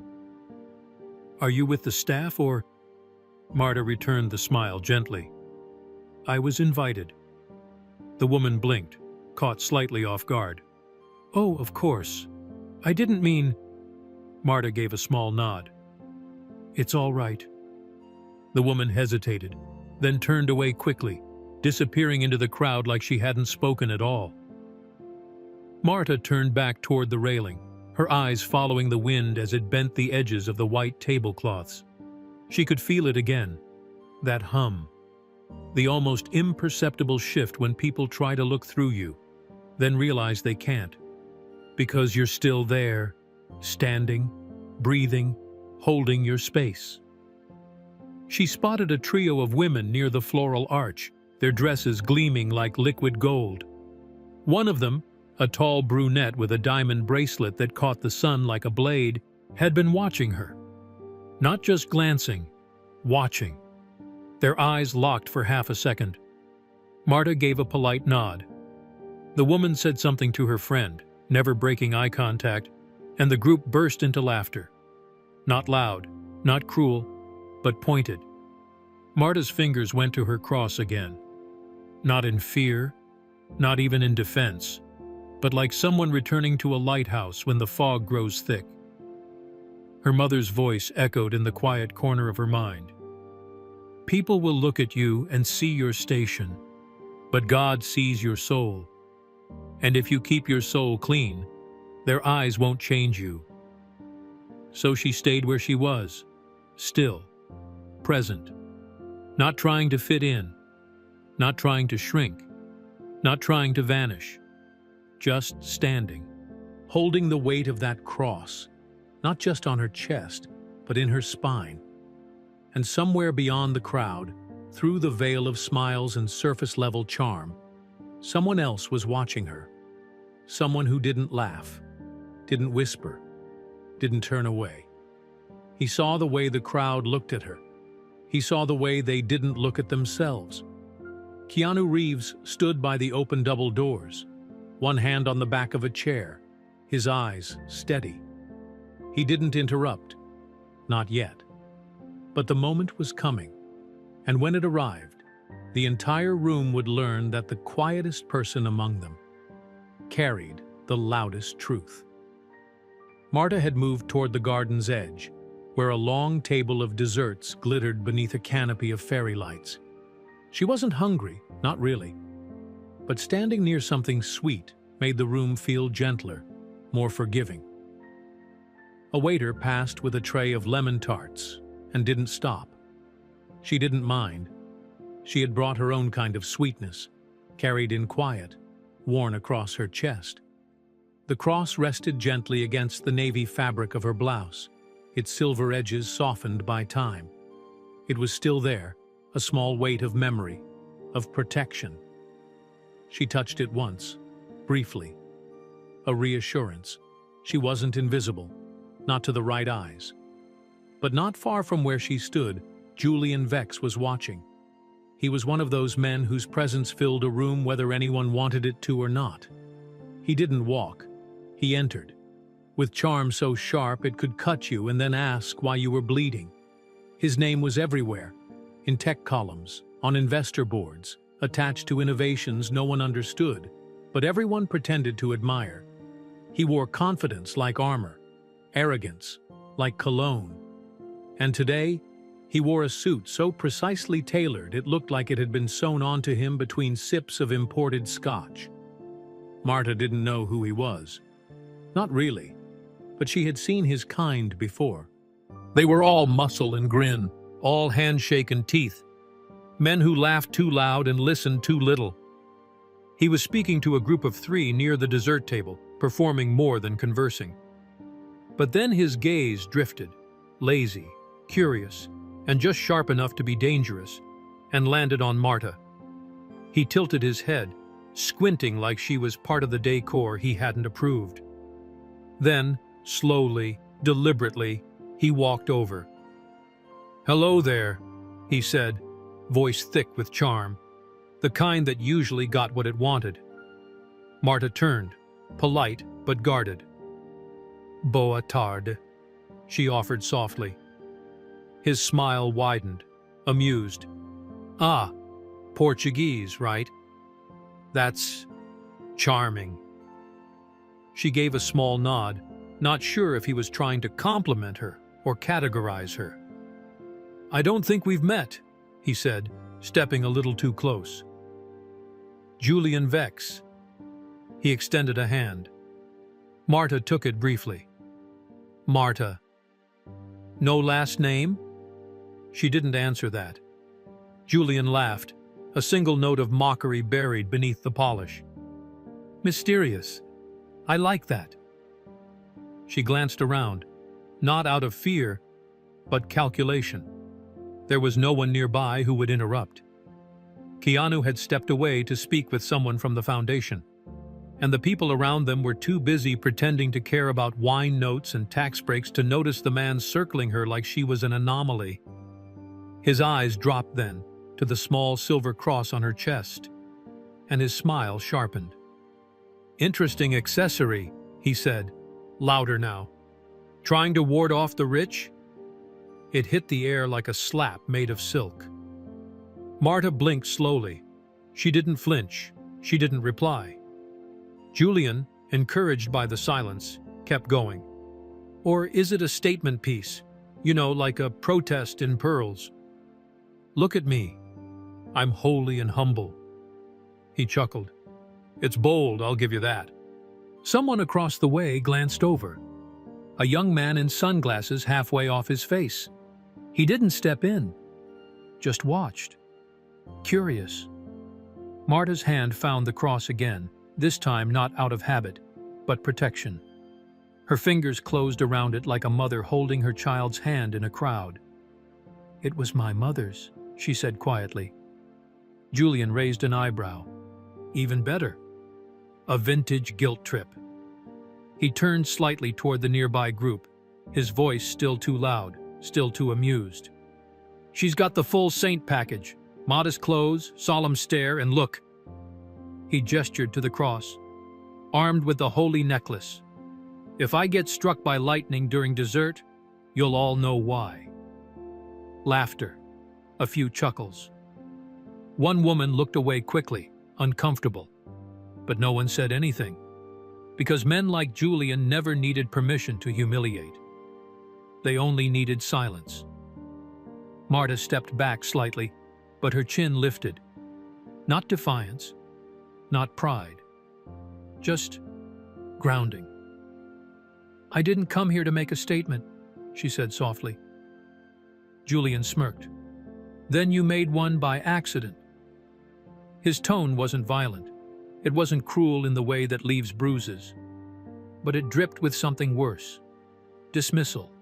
"Are you with the staff or—" Marta returned the smile gently. "I was invited." The woman blinked, caught slightly off guard. "Oh, of course. I didn't mean—" Marta gave a small nod. "It's all right." The woman hesitated, then turned away quickly, disappearing into the crowd like she hadn't spoken at all. Marta turned back toward the railing, her eyes following the wind as it bent the edges of the white tablecloths. She could feel it again, that hum, the almost imperceptible shift when people try to look through you, then realize they can't, because you're still there, standing, breathing, holding your space. She spotted a trio of women near the floral arch, their dresses gleaming like liquid gold. One of them, a tall brunette with a diamond bracelet that caught the sun like a blade, had been watching her. Not just glancing, watching. Their eyes locked for half a second. Marta gave a polite nod. The woman said something to her friend, never breaking eye contact, and the group burst into laughter. Not loud, not cruel, but pointed. Marta's fingers went to her cross again. Not in fear, not even in defense, but like someone returning to a lighthouse when the fog grows thick. Her mother's voice echoed in the quiet corner of her mind. "People will look at you and see your station, but God sees your soul. And if you keep your soul clean, their eyes won't change you." So she stayed where she was, still, present, not trying to fit in, not trying to shrink, not trying to vanish, just standing, holding the weight of that cross, not just on her chest, but in her spine. And somewhere beyond the crowd, through the veil of smiles and surface-level charm, someone else was watching her. Someone who didn't laugh, didn't whisper, didn't turn away. He saw the way the crowd looked at her. He saw the way they didn't look at themselves. Keanu Reeves stood by the open double doors, one hand on the back of a chair, his eyes steady. He didn't interrupt, not yet. But the moment was coming, and when it arrived, the entire room would learn that the quietest person among them carried the loudest truth. Marta had moved toward the garden's edge, where a long table of desserts glittered beneath a canopy of fairy lights. She wasn't hungry, not really. But standing near something sweet made the room feel gentler, more forgiving. A waiter passed with a tray of lemon tarts and didn't stop. She didn't mind. She had brought her own kind of sweetness, carried in quiet, worn across her chest. The cross rested gently against the navy fabric of her blouse, its silver edges softened by time. It was still there, a small weight of memory, of protection. She touched it once, briefly. A reassurance. She wasn't invisible, not to the right eyes. But not far from where she stood, Julian Vex was watching. He was one of those men whose presence filled a room whether anyone wanted it to or not. He didn't walk. He entered, with charm so sharp it could cut you and then ask why you were bleeding. His name was everywhere, in tech columns, on investor boards, attached to innovations no one understood, but everyone pretended to admire. He wore confidence like armor, arrogance like cologne. And today, he wore a suit so precisely tailored it looked like it had been sewn onto him between sips of imported scotch. Marta didn't know who he was. Not really, but she had seen his kind before. They were all muscle and grin, all handshake and teeth. Men who laughed too loud and listened too little. He was speaking to a group of 3 near the dessert table, performing more than conversing. But then his gaze drifted, lazy, curious, and just sharp enough to be dangerous, and landed on Marta. He tilted his head, squinting like she was part of the decor he hadn't approved. Then, slowly, deliberately, he walked over. "Hello there," he said, voice thick with charm, the kind that usually got what it wanted. Marta turned, polite but guarded. "Boa tarde," she offered softly. His smile widened, amused. "Ah, Portuguese, right? That's charming." She gave a small nod, not sure if he was trying to compliment her or categorize her. "I don't think we've met," he said, stepping a little too close. "Julian Vex." He extended a hand. Marta took it briefly. "Marta. No last name?" She didn't answer that. Julian laughed, a single note of mockery buried beneath the polish. "Mysterious. I like that." She glanced around, not out of fear, but calculation. There was no one nearby who would interrupt. Keanu had stepped away to speak with someone from the foundation, and the people around them were too busy pretending to care about wine notes and tax breaks to notice the man circling her like she was an anomaly. His eyes dropped then to the small silver cross on her chest, and his smile sharpened. "Interesting accessory," he said, louder now. "Trying to ward off the rich?" It hit the air like a slap made of silk. Marta blinked slowly. She didn't flinch. She didn't reply. Julian, encouraged by the silence, kept going. "Or is it a statement piece? You know, like a protest in pearls? Look at me. I'm holy and humble." He chuckled. "It's bold, I'll give you that." Someone across the way glanced over. A young man in sunglasses halfway off his face. He didn't step in, just watched. Curious. Marta's hand found the cross again, this time not out of habit, but protection. Her fingers closed around it like a mother holding her child's hand in a crowd. "It was my mother's," she said quietly. Julian raised an eyebrow. "Even better. A vintage guilt trip." He turned slightly toward the nearby group, his voice still too loud, still too amused. "She's got the full saint package. Modest clothes, solemn stare, and look." He gestured to the cross. "Armed with the holy necklace. If I get struck by lightning during dessert, you'll all know why." Laughter. A few chuckles. One woman looked away quickly, uncomfortable, but no one said anything. Because men like Julian never needed permission to humiliate. They only needed silence. Marta stepped back slightly, but her chin lifted. Not defiance, not pride, just grounding. "I didn't come here to make a statement," she said softly. Julian smirked. "Then you made one by accident." His tone wasn't violent. It wasn't cruel in the way that leaves bruises. But it dripped with something worse. Dismissal.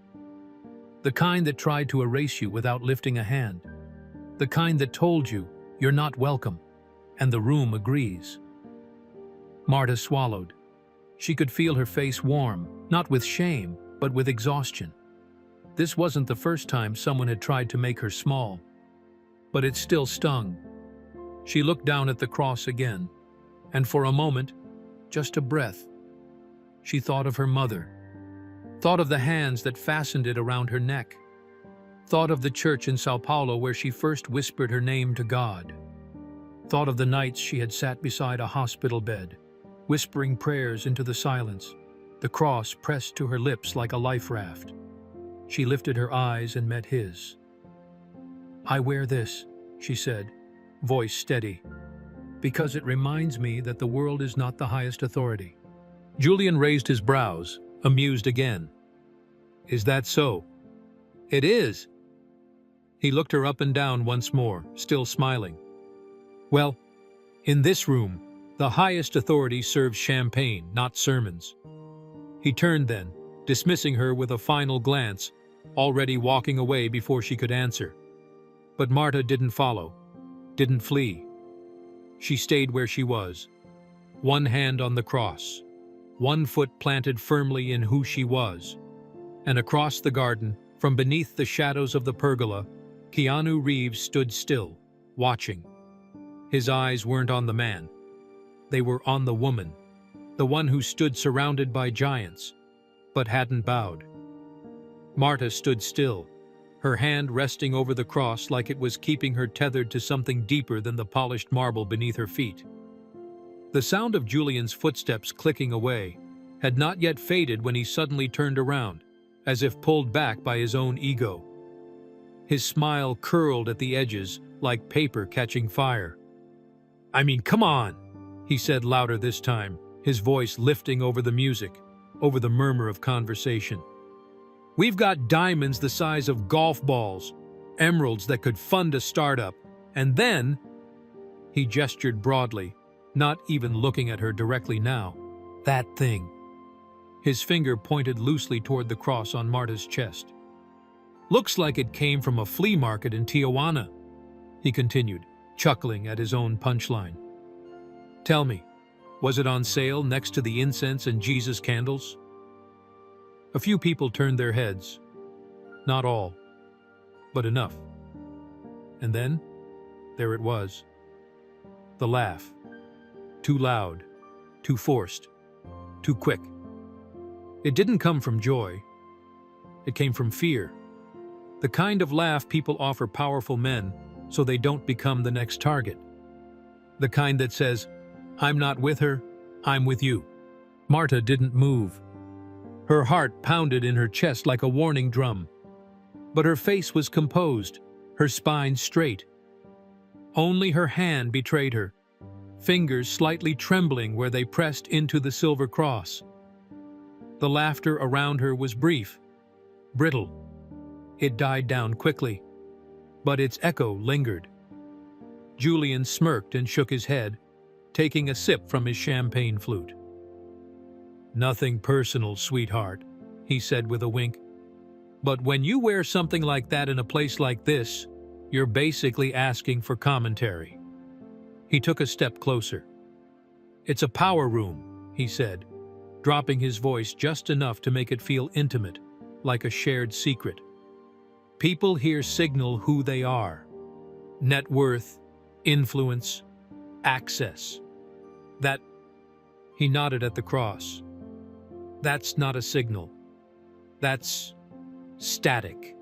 The kind that tried to erase you without lifting a hand. The kind that told you you're not welcome, and the room agrees. Marta swallowed. She could feel her face warm, not with shame, but with exhaustion. This wasn't the first time someone had tried to make her small. But it still stung. She looked down at the cross again, and for a moment, just a breath, she thought of her mother. Thought of the hands that fastened it around her neck. Thought of the church in Sao Paulo where she first whispered her name to God. Thought of the nights she had sat beside a hospital bed, whispering prayers into the silence, the cross pressed to her lips like a life raft. She lifted her eyes and met his. "I wear this," she said, voice steady, "because it reminds me that the world is not the highest authority." Julian raised his brows, amused again. "Is that so?" "It is." He looked her up and down once more, still smiling. "Well, in this room, the highest authority serves champagne, not sermons." He turned then, dismissing her with a final glance, already walking away before she could answer. But Marta didn't follow, didn't flee. She stayed where she was, one hand on the cross, one foot planted firmly in who she was. And across the garden, from beneath the shadows of the pergola, Keanu Reeves stood still, watching. His eyes weren't on the man. They were on the woman, the one who stood surrounded by giants, but hadn't bowed. Marta stood still, her hand resting over the cross like it was keeping her tethered to something deeper than the polished marble beneath her feet. The sound of Julian's footsteps clicking away had not yet faded when he suddenly turned around, as if pulled back by his own ego. His smile curled at the edges like paper catching fire. "I mean, come on," he said louder this time, his voice lifting over the music, over the murmur of conversation. "We've got diamonds the size of golf balls, emeralds that could fund a startup, and then—" He gestured broadly, not even looking at her directly now. "That thing." His finger pointed loosely toward the cross on Marta's chest. "Looks like it came from a flea market in Tijuana," he continued, chuckling at his own punchline. "Tell me, was it on sale next to the incense and Jesus candles?" A few people turned their heads. Not all, but enough. And then, there it was. The laugh. Too loud, too forced, too quick. It didn't come from joy. It came from fear. The kind of laugh people offer powerful men so they don't become the next target. The kind that says, "I'm not with her, I'm with you." Marta didn't move. Her heart pounded in her chest like a warning drum. But her face was composed, her spine straight. Only her hand betrayed her, fingers slightly trembling where they pressed into the silver cross. The laughter around her was brief, brittle. It died down quickly, but its echo lingered. Julian smirked and shook his head, taking a sip from his champagne flute. "Nothing personal, sweetheart," he said with a wink. "But when you wear something like that in a place like this, you're basically asking for commentary." He took a step closer. "It's a power room," he said, dropping his voice just enough to make it feel intimate, like a shared secret. "People here signal who they are. Net worth, influence, access. That—" He nodded at the cross. "That's not a signal. That's static."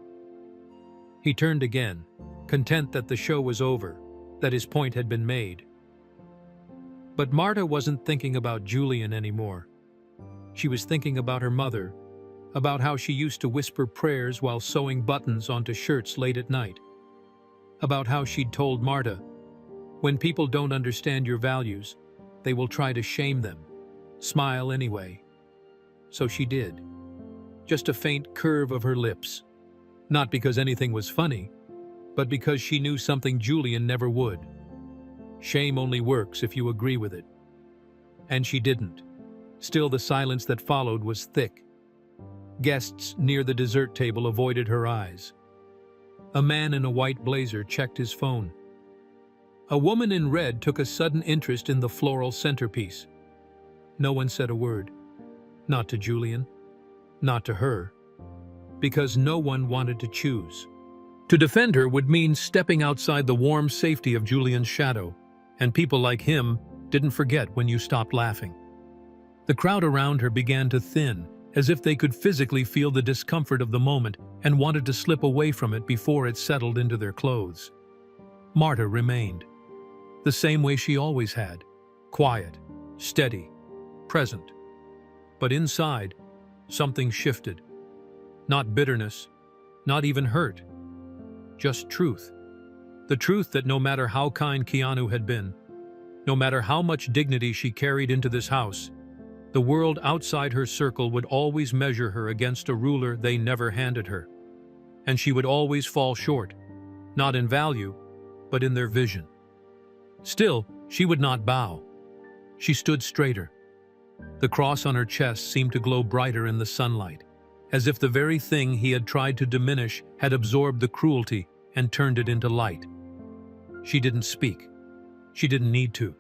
He turned again, content that the show was over, that his point had been made. But Marta wasn't thinking about Julian anymore. She was thinking about her mother, about how she used to whisper prayers while sewing buttons onto shirts late at night, about how she'd told Marta, "When people don't understand your values, they will try to shame them. Smile anyway." So she did. Just a faint curve of her lips. Not because anything was funny, but because she knew something Julian never would. Shame only works if you agree with it. And she didn't. Still, the silence that followed was thick. Guests near the dessert table avoided her eyes. A man in a white blazer checked his phone. A woman in red took a sudden interest in the floral centerpiece. No one said a word. Not to Julian. Not to her. Because no one wanted to choose. To defend her would mean stepping outside the warm safety of Julian's shadow, and people like him didn't forget when you stopped laughing. The crowd around her began to thin, as if they could physically feel the discomfort of the moment and wanted to slip away from it before it settled into their clothes. Marta remained. The same way she always had. Quiet, steady, present. But inside, something shifted. Not bitterness, not even hurt. Just truth. The truth that no matter how kind Keanu had been, no matter how much dignity she carried into this house, the world outside her circle would always measure her against a ruler they never handed her. And she would always fall short, not in value, but in their vision. Still, she would not bow. She stood straighter. The cross on her chest seemed to glow brighter in the sunlight, as if the very thing he had tried to diminish had absorbed the cruelty and turned it into light. She didn't speak. She didn't need to.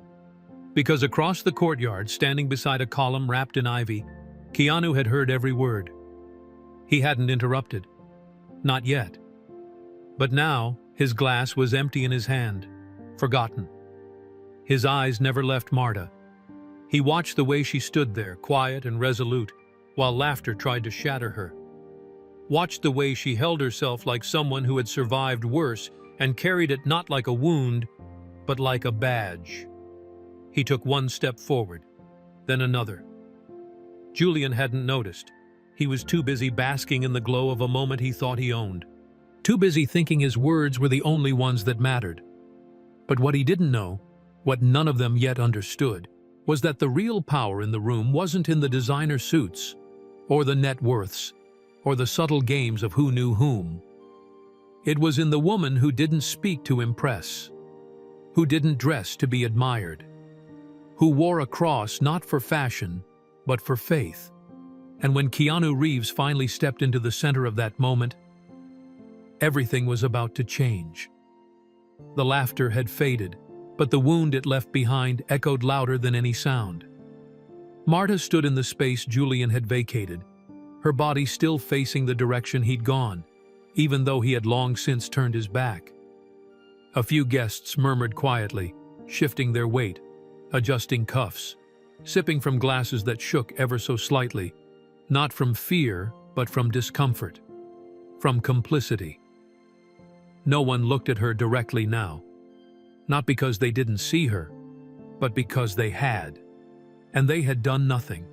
Because across the courtyard, standing beside a column wrapped in ivy, Keanu had heard every word. He hadn't interrupted. Not yet. But now, his glass was empty in his hand, forgotten. His eyes never left Marta. He watched the way she stood there, quiet and resolute, while laughter tried to shatter her. Watched the way she held herself like someone who had survived worse and carried it not like a wound, but like a badge. He took one step forward, then another. Julian hadn't noticed. He was too busy basking in the glow of a moment he thought he owned. Too busy thinking his words were the only ones that mattered. But what he didn't know, what none of them yet understood, was that the real power in the room wasn't in the designer suits, or the net worths, or the subtle games of who knew whom. It was in the woman who didn't speak to impress, who didn't dress to be admired, who wore a cross not for fashion, but for faith. And when Keanu Reeves finally stepped into the center of that moment, everything was about to change. The laughter had faded, but the wound it left behind echoed louder than any sound. Marta stood in the space Julian had vacated, her body still facing the direction he'd gone, even though he had long since turned his back. A few guests murmured quietly, shifting their weight, adjusting cuffs, sipping from glasses that shook ever so slightly, not from fear, but from discomfort, from complicity. No one looked at her directly now, not because they didn't see her, but because they had, and they had done nothing.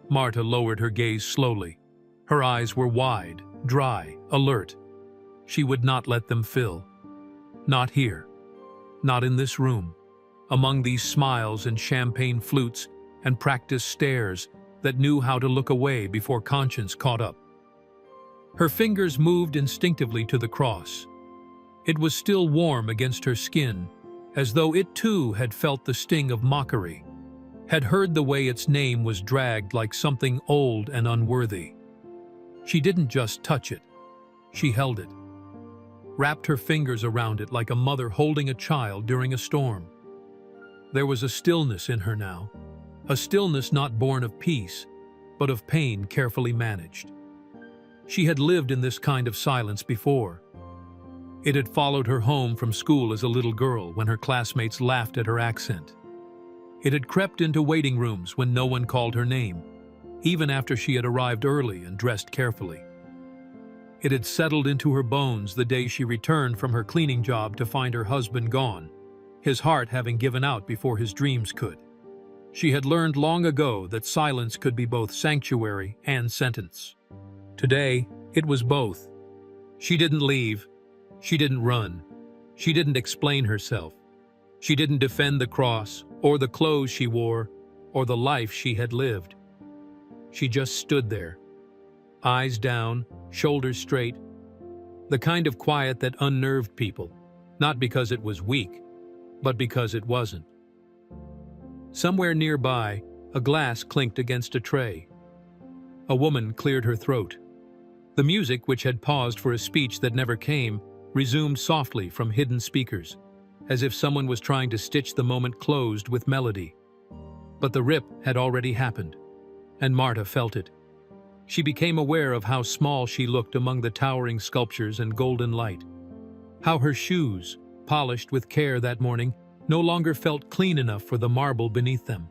Marta lowered her gaze slowly. Her eyes were wide, dry, alert. She would not let them fill. Not here. Not in this room. Among these smiles and champagne flutes and practiced stares that knew how to look away before conscience caught up. Her fingers moved instinctively to the cross. It was still warm against her skin, as though it too had felt the sting of mockery, had heard the way its name was dragged like something old and unworthy. She didn't just touch it, she held it, wrapped her fingers around it like a mother holding a child during a storm. There was a stillness in her now, a stillness not born of peace, but of pain carefully managed. She had lived in this kind of silence before. It had followed her home from school as a little girl when her classmates laughed at her accent. It had crept into waiting rooms when no one called her name, even after she had arrived early and dressed carefully. It had settled into her bones the day she returned from her cleaning job to find her husband gone, his heart having given out before his dreams could. She had learned long ago that silence could be both sanctuary and sentence. Today, it was both. She didn't leave. She didn't run. She didn't explain herself. She didn't defend the cross, or the clothes she wore, or the life she had lived. She just stood there, eyes down, shoulders straight, the kind of quiet that unnerved people, not because it was weak, but because it wasn't. Somewhere nearby, a glass clinked against a tray. A woman cleared her throat. The music, which had paused for a speech that never came, resumed softly from hidden speakers, as if someone was trying to stitch the moment closed with melody. But the rip had already happened, and Marta felt it. She became aware of how small she looked among the towering sculptures and golden light. How her shoes, polished with care that morning, no longer felt clean enough for the marble beneath them.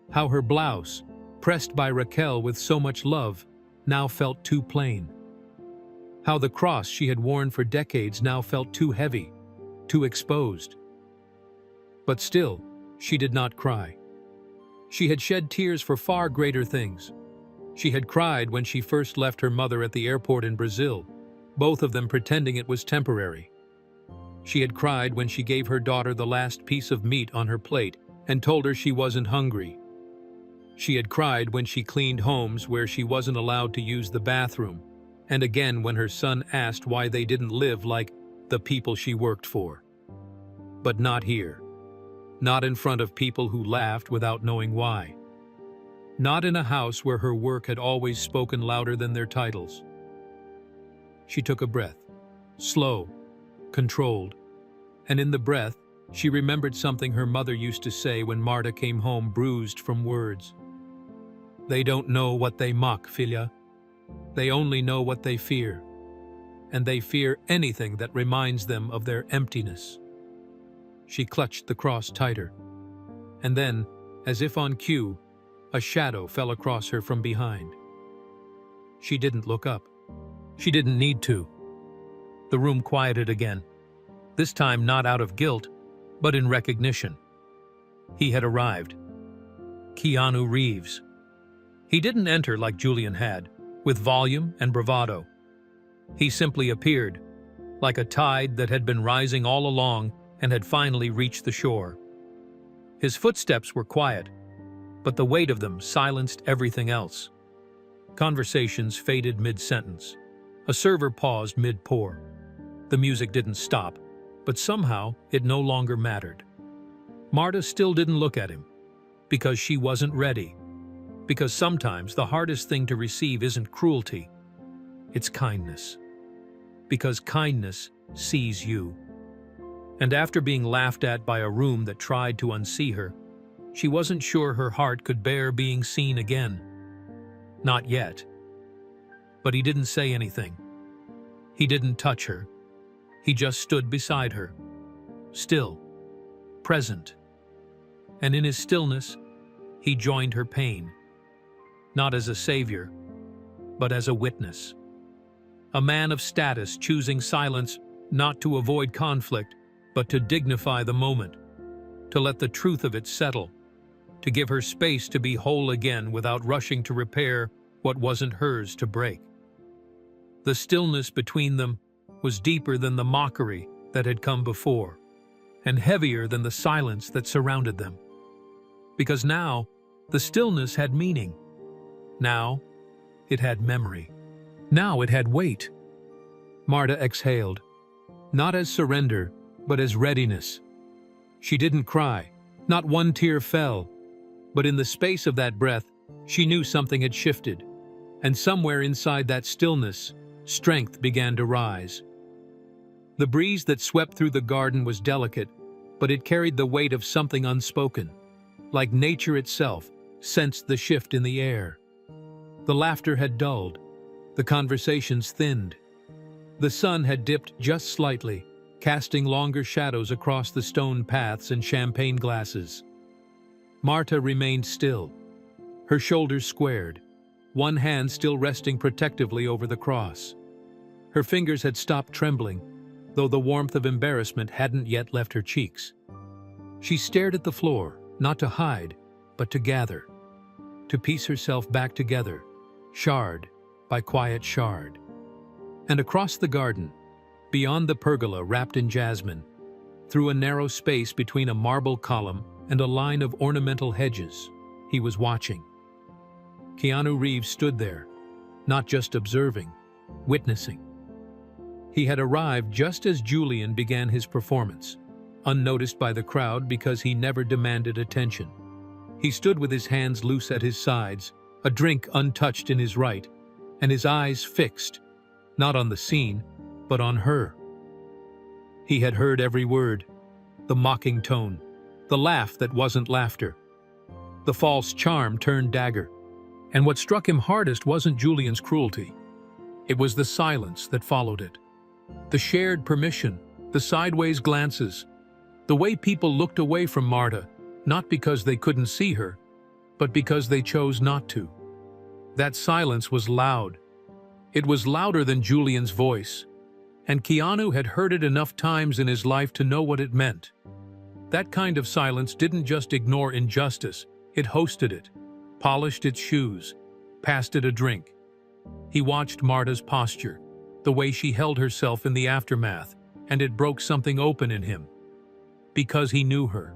How her blouse, pressed by Raquel with so much love, now felt too plain. How the cross she had worn for decades now felt too heavy, too exposed. But still, she did not cry. She had shed tears for far greater things. She had cried when she first left her mother at the airport in Brazil, both of them pretending it was temporary. She had cried when she gave her daughter the last piece of meat on her plate and told her she wasn't hungry. She had cried when she cleaned homes where she wasn't allowed to use the bathroom, and again when her son asked why they didn't live like the people she worked for. But not here. Not in front of people who laughed without knowing why. Not in a house where her work had always spoken louder than their titles. She took a breath, slow, controlled, and in the breath, she remembered something her mother used to say when Marta came home bruised from words. They don't know what they mock, filha. They only know what they fear. And they fear anything that reminds them of their emptiness. She clutched the cross tighter. And then, as if on cue, a shadow fell across her from behind. She didn't look up. She didn't need to. The room quieted again, this time not out of guilt, but in recognition. He had arrived. Keanu Reeves. He didn't enter like Julian had, with volume and bravado. He simply appeared, like a tide that had been rising all along and had finally reached the shore. His footsteps were quiet, but the weight of them silenced everything else. Conversations faded mid-sentence. A server paused mid-pour. The music didn't stop, but somehow it no longer mattered. Marta still didn't look at him, because she wasn't ready. Because sometimes the hardest thing to receive isn't cruelty, it's kindness. Because kindness sees you. And after being laughed at by a room that tried to unsee her, she wasn't sure her heart could bear being seen again. Not yet. But he didn't say anything. He didn't touch her. He just stood beside her, still, present. And in his stillness, he joined her pain. Not as a savior, but as a witness. A man of status choosing silence not to avoid conflict, but to dignify the moment, to let the truth of it settle, to give her space to be whole again without rushing to repair what wasn't hers to break. The stillness between them was deeper than the mockery that had come before, and heavier than the silence that surrounded them. Because now, the stillness had meaning. Now, it had memory. Now it had weight. Marta exhaled, not as surrender, but as readiness. She didn't cry, not one tear fell, but in the space of that breath, she knew something had shifted, and somewhere inside that stillness, strength began to rise. The breeze that swept through the garden was delicate, but it carried the weight of something unspoken, like nature itself sensed the shift in the air. The laughter had dulled, the conversations thinned. The sun had dipped just slightly, casting longer shadows across the stone paths and champagne glasses. Marta remained still, her shoulders squared, one hand still resting protectively over the cross. Her fingers had stopped trembling, though the warmth of embarrassment hadn't yet left her cheeks. She stared at the floor, not to hide, but to gather, to piece herself back together, shard by quiet shard. And across the garden, beyond the pergola wrapped in jasmine, through a narrow space between a marble column and a line of ornamental hedges, he was watching. Keanu Reeves stood there, not just observing, witnessing. He had arrived just as Julian began his performance, unnoticed by the crowd because he never demanded attention. He stood with his hands loose at his sides, a drink untouched in his right, and his eyes fixed, not on the scene, but on her. He had heard every word, the mocking tone, the laugh that wasn't laughter, the false charm turned dagger. And what struck him hardest wasn't Julian's cruelty. It was the silence that followed it. The shared permission, the sideways glances, the way people looked away from Marta, not because they couldn't see her, but because they chose not to. That silence was loud. It was louder than Julian's voice, and Keanu had heard it enough times in his life to know what it meant. That kind of silence didn't just ignore injustice, it hosted it, polished its shoes, passed it a drink. He watched Marta's posture, the way she held herself in the aftermath, and it broke something open in him. Because he knew her,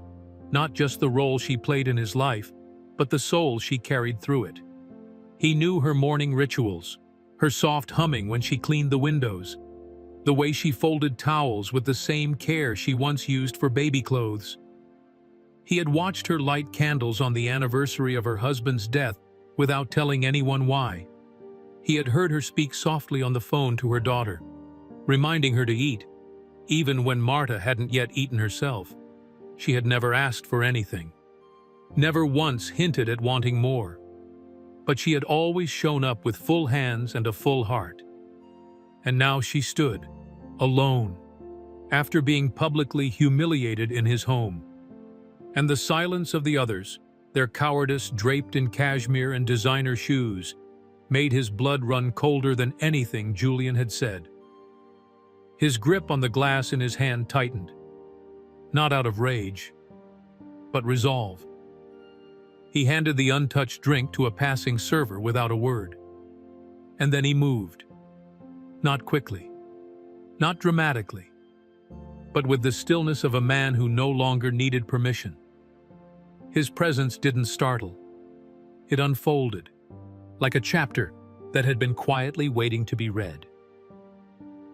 not just the role she played in his life, but the soul she carried through it. He knew her morning rituals, her soft humming when she cleaned the windows, the way she folded towels with the same care she once used for baby clothes. He had watched her light candles on the anniversary of her husband's death without telling anyone why. He had heard her speak softly on the phone to her daughter, reminding her to eat, even when Marta hadn't yet eaten herself. She had never asked for anything, never once hinted at wanting more. But she had always shown up with full hands and a full heart. And now she stood, alone, after being publicly humiliated in his home. And the silence of the others, their cowardice draped in cashmere and designer shoes, made his blood run colder than anything Julian had said. His grip on the glass in his hand tightened, not out of rage, but resolve. He handed the untouched drink to a passing server without a word. And then he moved. Not quickly, not dramatically, but with the stillness of a man who no longer needed permission. His presence didn't startle. It unfolded, like a chapter that had been quietly waiting to be read.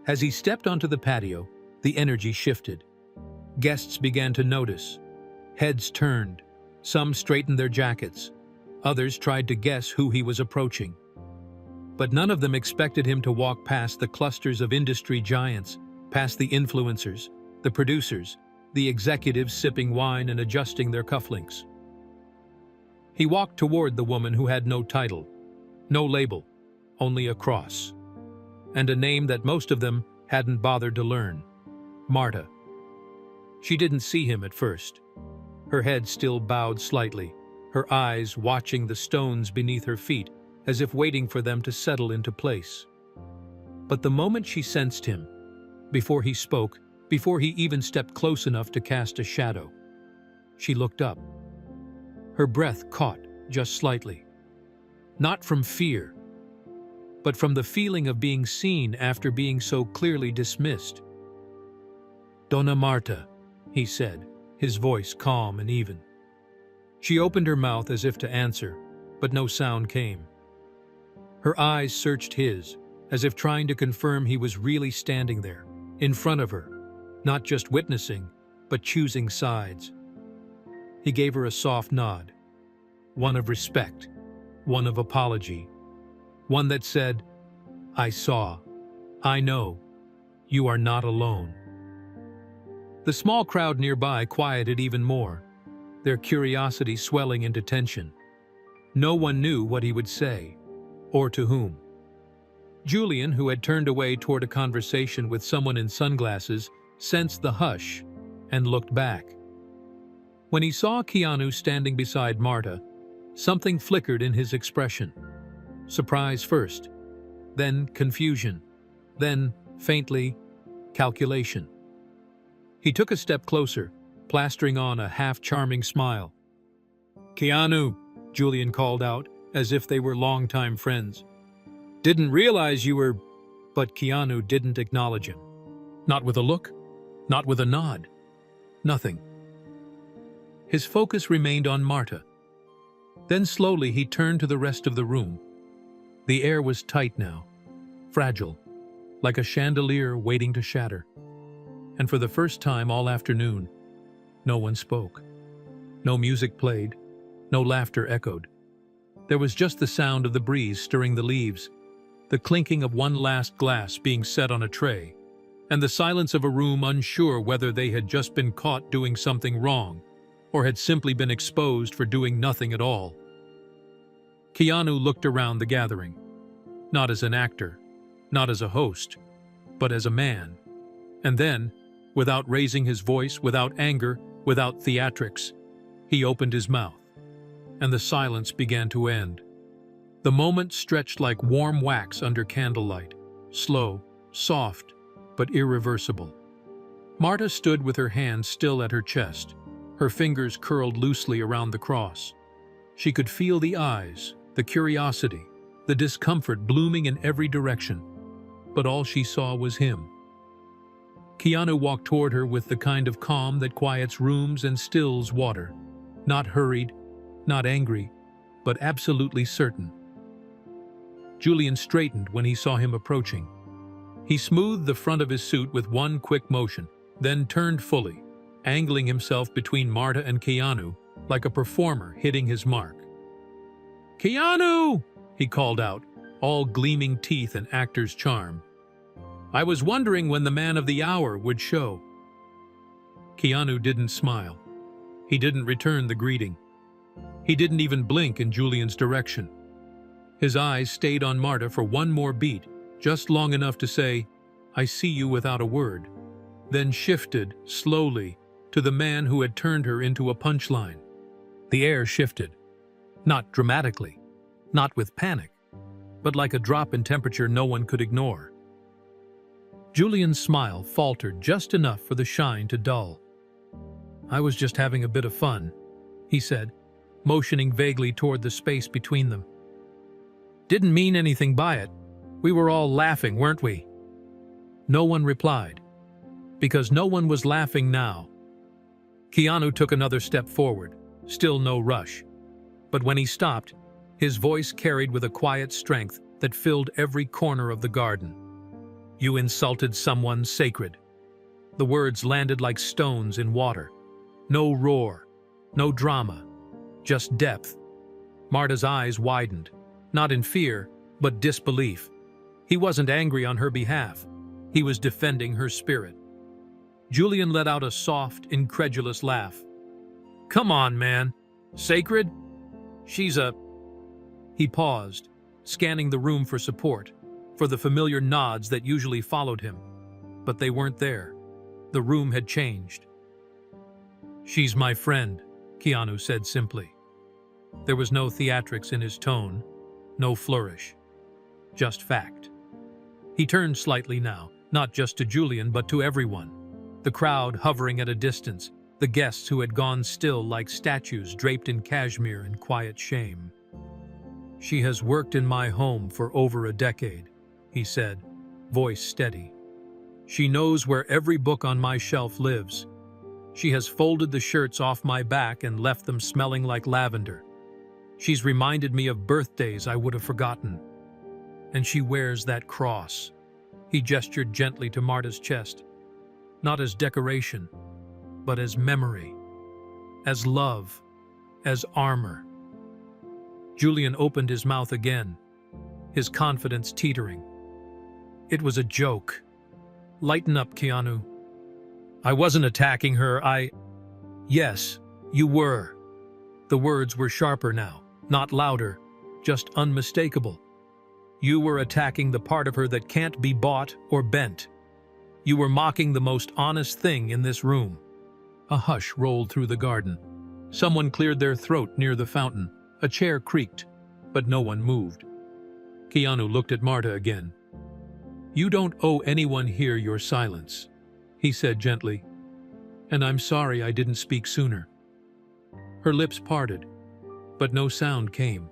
As he stepped onto the patio, the energy shifted. Guests began to notice. Heads turned. Some straightened their jackets. Others tried to guess who he was approaching. But none of them expected him to walk past the clusters of industry giants, past the influencers, the producers, the executives sipping wine and adjusting their cufflinks. He walked toward the woman who had no title, no label, only a cross, and a name that most of them hadn't bothered to learn: Marta. She didn't see him at first. Her head still bowed slightly, her eyes watching the stones beneath her feet as if waiting for them to settle into place. But the moment she sensed him, before he spoke, before he even stepped close enough to cast a shadow, she looked up. Her breath caught just slightly. Not from fear, but from the feeling of being seen after being so clearly dismissed. "Donna Marta," he said, his voice calm and even. She opened her mouth as if to answer, but no sound came. Her eyes searched his, as if trying to confirm he was really standing there, in front of her, not just witnessing, but choosing sides. He gave her a soft nod, one of respect, one of apology, one that said, "I saw, I know, you are not alone." The small crowd nearby quieted even more, their curiosity swelling into tension. No one knew what he would say, or to whom. Julian, who had turned away toward a conversation with someone in sunglasses, sensed the hush and looked back. When he saw Keanu standing beside Marta, something flickered in his expression. Surprise first, then confusion, then, faintly, calculation. He took a step closer, plastering on a half-charming smile. "Keanu," Julian called out, as if they were longtime friends. "Didn't realize you were—" But Keanu didn't acknowledge him. Not with a look, not with a nod. Nothing. His focus remained on Marta. Then slowly he turned to the rest of the room. The air was tight now, fragile, like a chandelier waiting to shatter. And for the first time all afternoon, no one spoke. No music played, no laughter echoed. There was just the sound of the breeze stirring the leaves, the clinking of one last glass being set on a tray, and the silence of a room unsure whether they had just been caught doing something wrong or had simply been exposed for doing nothing at all. Keanu looked around the gathering, not as an actor, not as a host, but as a man. And then, without raising his voice, without anger, without theatrics, he opened his mouth, and the silence began to end. The moment stretched like warm wax under candlelight, slow, soft, but irreversible. Marta stood with her hands still at her chest, her fingers curled loosely around the cross. She could feel the eyes, the curiosity, the discomfort blooming in every direction, but all she saw was him. Keanu walked toward her with the kind of calm that quiets rooms and stills water, not hurried, not angry, but absolutely certain. Julian straightened when he saw him approaching. He smoothed the front of his suit with one quick motion, then turned fully, angling himself between Marta and Keanu like a performer hitting his mark. "Keanu!" he called out, all gleaming teeth and actor's charm. "I was wondering when the man of the hour would show." Keanu didn't smile. He didn't return the greeting. He didn't even blink in Julian's direction. His eyes stayed on Marta for one more beat, just long enough to say, "I see you," without a word, then shifted, slowly, to the man who had turned her into a punchline. The air shifted. Not dramatically, not with panic, but like a drop in temperature no one could ignore. Julian's smile faltered just enough for the shine to dull. "I was just having a bit of fun," he said, motioning vaguely toward the space between them. "Didn't mean anything by it. We were all laughing, weren't we?" No one replied, because no one was laughing now. Keanu took another step forward, still no rush. But when he stopped, his voice carried with a quiet strength that filled every corner of the garden. "You insulted someone sacred." The words landed like stones in water. No roar, no drama, just depth. Marta's eyes widened, not in fear, but disbelief. He wasn't angry on her behalf. He was defending her spirit. Julian let out a soft, incredulous laugh. "Come on, man. Sacred? She's a—" He paused, scanning the room for support, for the familiar nods that usually followed him. But they weren't there. The room had changed. "She's my friend," Keanu said simply. There was no theatrics in his tone, no flourish. Just fact. He turned slightly now, not just to Julian but to everyone. The crowd hovering at a distance, the guests who had gone still like statues draped in cashmere in quiet shame. "She has worked in my home for over a decade," he said, voice steady. "She knows where every book on my shelf lives. She has folded the shirts off my back and left them smelling like lavender. She's reminded me of birthdays I would have forgotten. And she wears that cross." He gestured gently to Marta's chest. "Not as decoration, but as memory, as love, as armor." Julian opened his mouth again, his confidence teetering. "It was a joke. Lighten up, Keanu. I wasn't attacking her, Yes, you were." The words were sharper now, not louder, just unmistakable. "You were attacking the part of her that can't be bought or bent. You were mocking the most honest thing in this room." A hush rolled through the garden. Someone cleared their throat near the fountain. A chair creaked, but no one moved. Keanu looked at Marta again. "You don't owe anyone here your silence," he said gently. "And I'm sorry I didn't speak sooner." Her lips parted. but no sound came.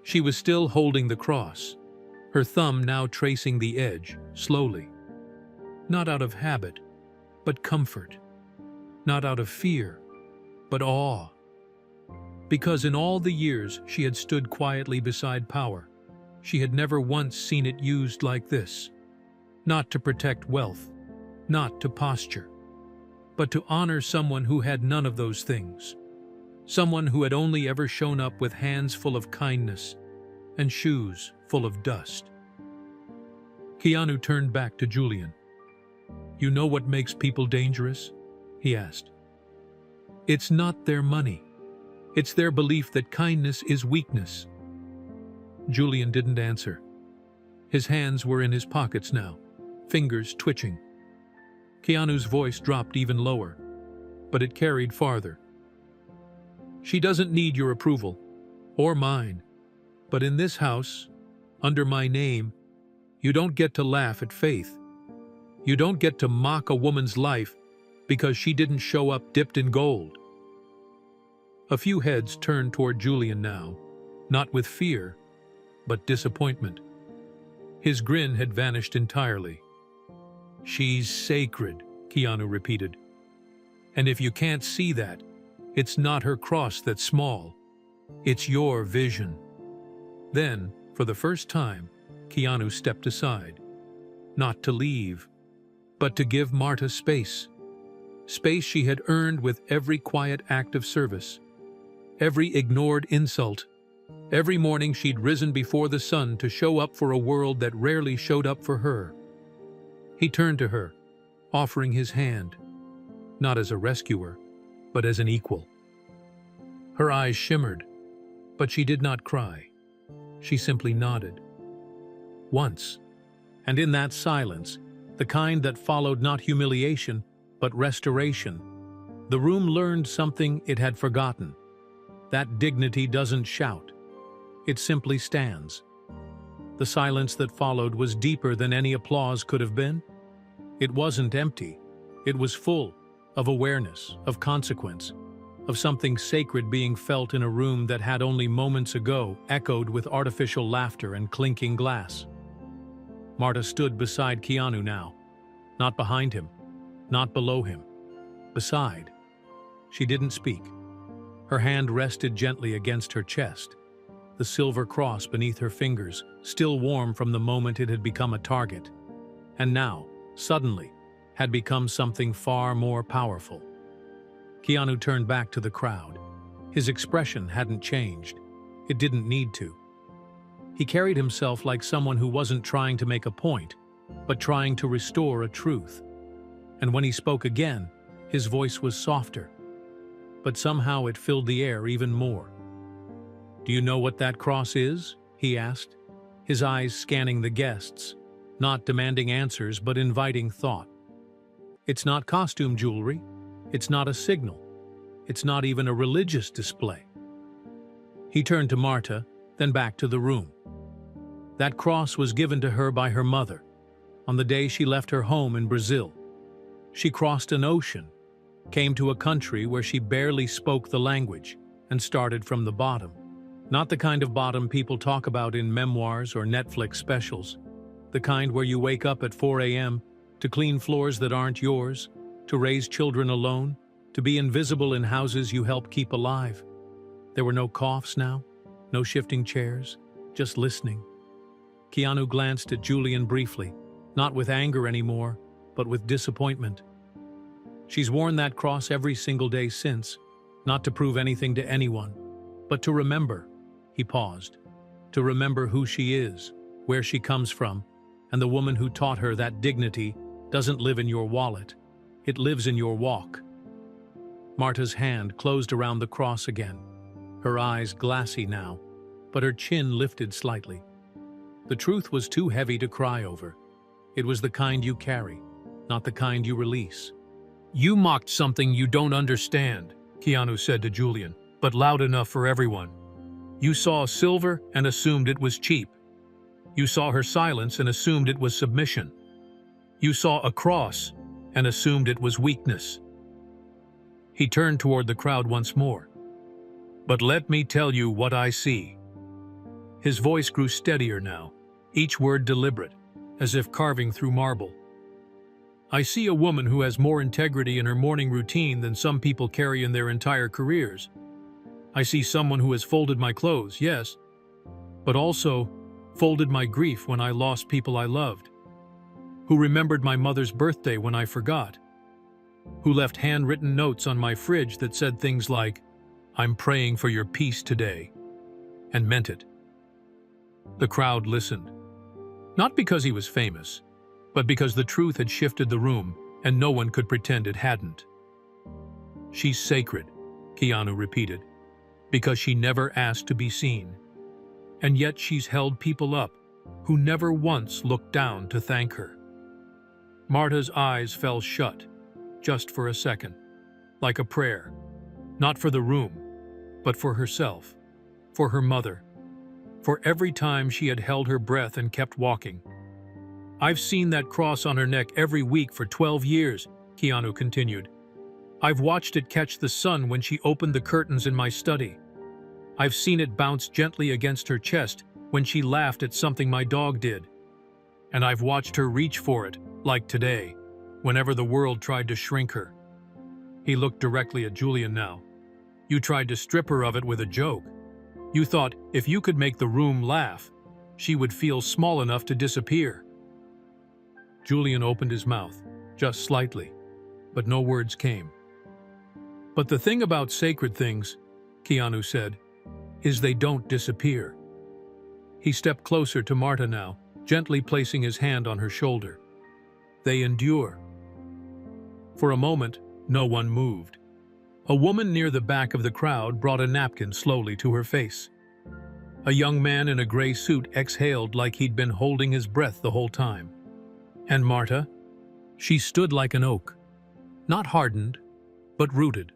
She was still holding the cross, her thumb now tracing the edge, slowly. Not out of habit, but comfort. Not out of fear, but awe. Because in all the years she had stood quietly beside power, she had never once seen it used like this. Not to protect wealth, not to posture, but to honor someone who had none of those things. Someone who had only ever shown up with hands full of kindness and shoes full of dust. Keanu turned back to Julian. "You know what makes people dangerous?" he asked. "It's not their money. It's their belief that kindness is weakness." Julian didn't answer. His hands were in his pockets now, fingers twitching. Keanu's voice dropped even lower, but it carried farther. "She doesn't need your approval, or mine, but in this house, under my name, you don't get to laugh at faith. You don't get to mock a woman's life because she didn't show up dipped in gold." A few heads turned toward Julian now, not with fear, but disappointment. His grin had vanished entirely. "She's sacred," Keanu repeated. "And if you can't see that, it's not her cross that's small. It's your vision." Then, for the first time, Keanu stepped aside. Not to leave, but to give Marta space. Space she had earned with every quiet act of service. Every ignored insult. Every morning she'd risen before the sun to show up for a world that rarely showed up for her. He turned to her, offering his hand, not as a rescuer, but as an equal. Her eyes shimmered, but she did not cry. She simply nodded. Once, and in that silence, the kind that followed not humiliation, but restoration, the room learned something it had forgotten. That dignity doesn't shout. It simply stands. The silence that followed was deeper than any applause could have been. It wasn't empty. It was full of awareness, of consequence, of something sacred being felt in a room that had only moments ago echoed with artificial laughter and clinking glass. Marta stood beside Keanu now, not behind him, not below him, beside. She didn't speak. Her hand rested gently against her chest, the silver cross beneath her fingers, still warm from the moment it had become a target, and now, suddenly, had become something far more powerful. Keanu turned back to the crowd. His expression hadn't changed. It didn't need to. He carried himself like someone who wasn't trying to make a point, but trying to restore a truth. And when he spoke again, his voice was softer, but somehow it filled the air even more. "Do you know what that cross is?" he asked, his eyes scanning the guests, not demanding answers but inviting thought. "It's not costume jewelry. It's not a signal. It's not even a religious display." He turned to Marta, then back to the room. That cross was given to her by her mother, on the day she left her home in Brazil. She crossed an ocean, came to a country where she barely spoke the language, and started from the bottom. Not the kind of bottom people talk about in memoirs or Netflix specials. The kind where you wake up at 4 a.m. to clean floors that aren't yours, to raise children alone, to be invisible in houses you help keep alive. There were no coughs now, no shifting chairs, just listening. Keanu glanced at Julian briefly, not with anger anymore, but with disappointment. She's worn that cross every single day since, not to prove anything to anyone, but to remember. He paused. To remember who she is, where she comes from, and the woman who taught her that dignity doesn't live in your wallet. It lives in your walk. Marta's hand closed around the cross again, her eyes glassy now, but her chin lifted slightly. The truth was too heavy to cry over. It was the kind you carry, not the kind you release. "You mocked something you don't understand," Keanu said to Julian, but loud enough for everyone. "You saw silver and assumed it was cheap. You saw her silence and assumed it was submission. You saw a cross and assumed it was weakness." He turned toward the crowd once more. But let me tell you what I see." His voice grew steadier now, each word deliberate, as if carving through marble. "I see a woman who has more integrity in her morning routine than some people carry in their entire careers. I see someone who has folded my clothes, yes, but also folded my grief when I lost people I loved, who remembered my mother's birthday when I forgot, who left handwritten notes on my fridge that said things like, 'I'm praying for your peace today,' and meant it." The crowd listened, not because he was famous, but because the truth had shifted the room and no one could pretend it hadn't. "She's sacred," Keanu repeated, "because she never asked to be seen. And yet she's held people up who never once looked down to thank her." Marta's eyes fell shut, just for a second, like a prayer, not for the room, but for herself, for her mother, for every time she had held her breath and kept walking. "I've seen that cross on her neck every week for 12 years, Keanu continued. "I've watched it catch the sun when she opened the curtains in my study. I've seen it bounce gently against her chest when she laughed at something my dog did. And I've watched her reach for it, like today, whenever the world tried to shrink her." He looked directly at Julian now. "You tried to strip her of it with a joke. You thought if you could make the room laugh, she would feel small enough to disappear." Julian opened his mouth, just slightly, but no words came. "But the thing about sacred things," Keanu said, "is they don't disappear." He stepped closer to Marta now, gently placing his hand on her shoulder. "They endure." For a moment, no one moved. A woman near the back of the crowd brought a napkin slowly to her face. A young man in a gray suit exhaled like he'd been holding his breath the whole time. And Marta? She stood like an oak, not hardened, but rooted.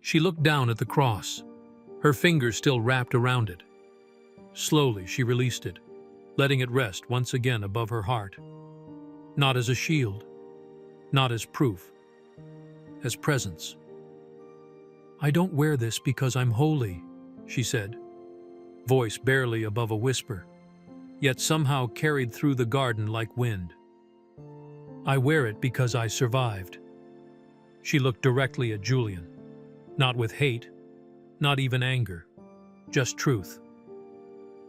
She looked down at the cross, her fingers still wrapped around it. Slowly she released it, letting it rest once again above her heart. Not as a shield, not as proof, as presence. "I don't wear this because I'm holy," she said, voice barely above a whisper, yet somehow carried through the garden like wind. "I wear it because I survived." She looked directly at Julian, not with hate, not even anger, just truth.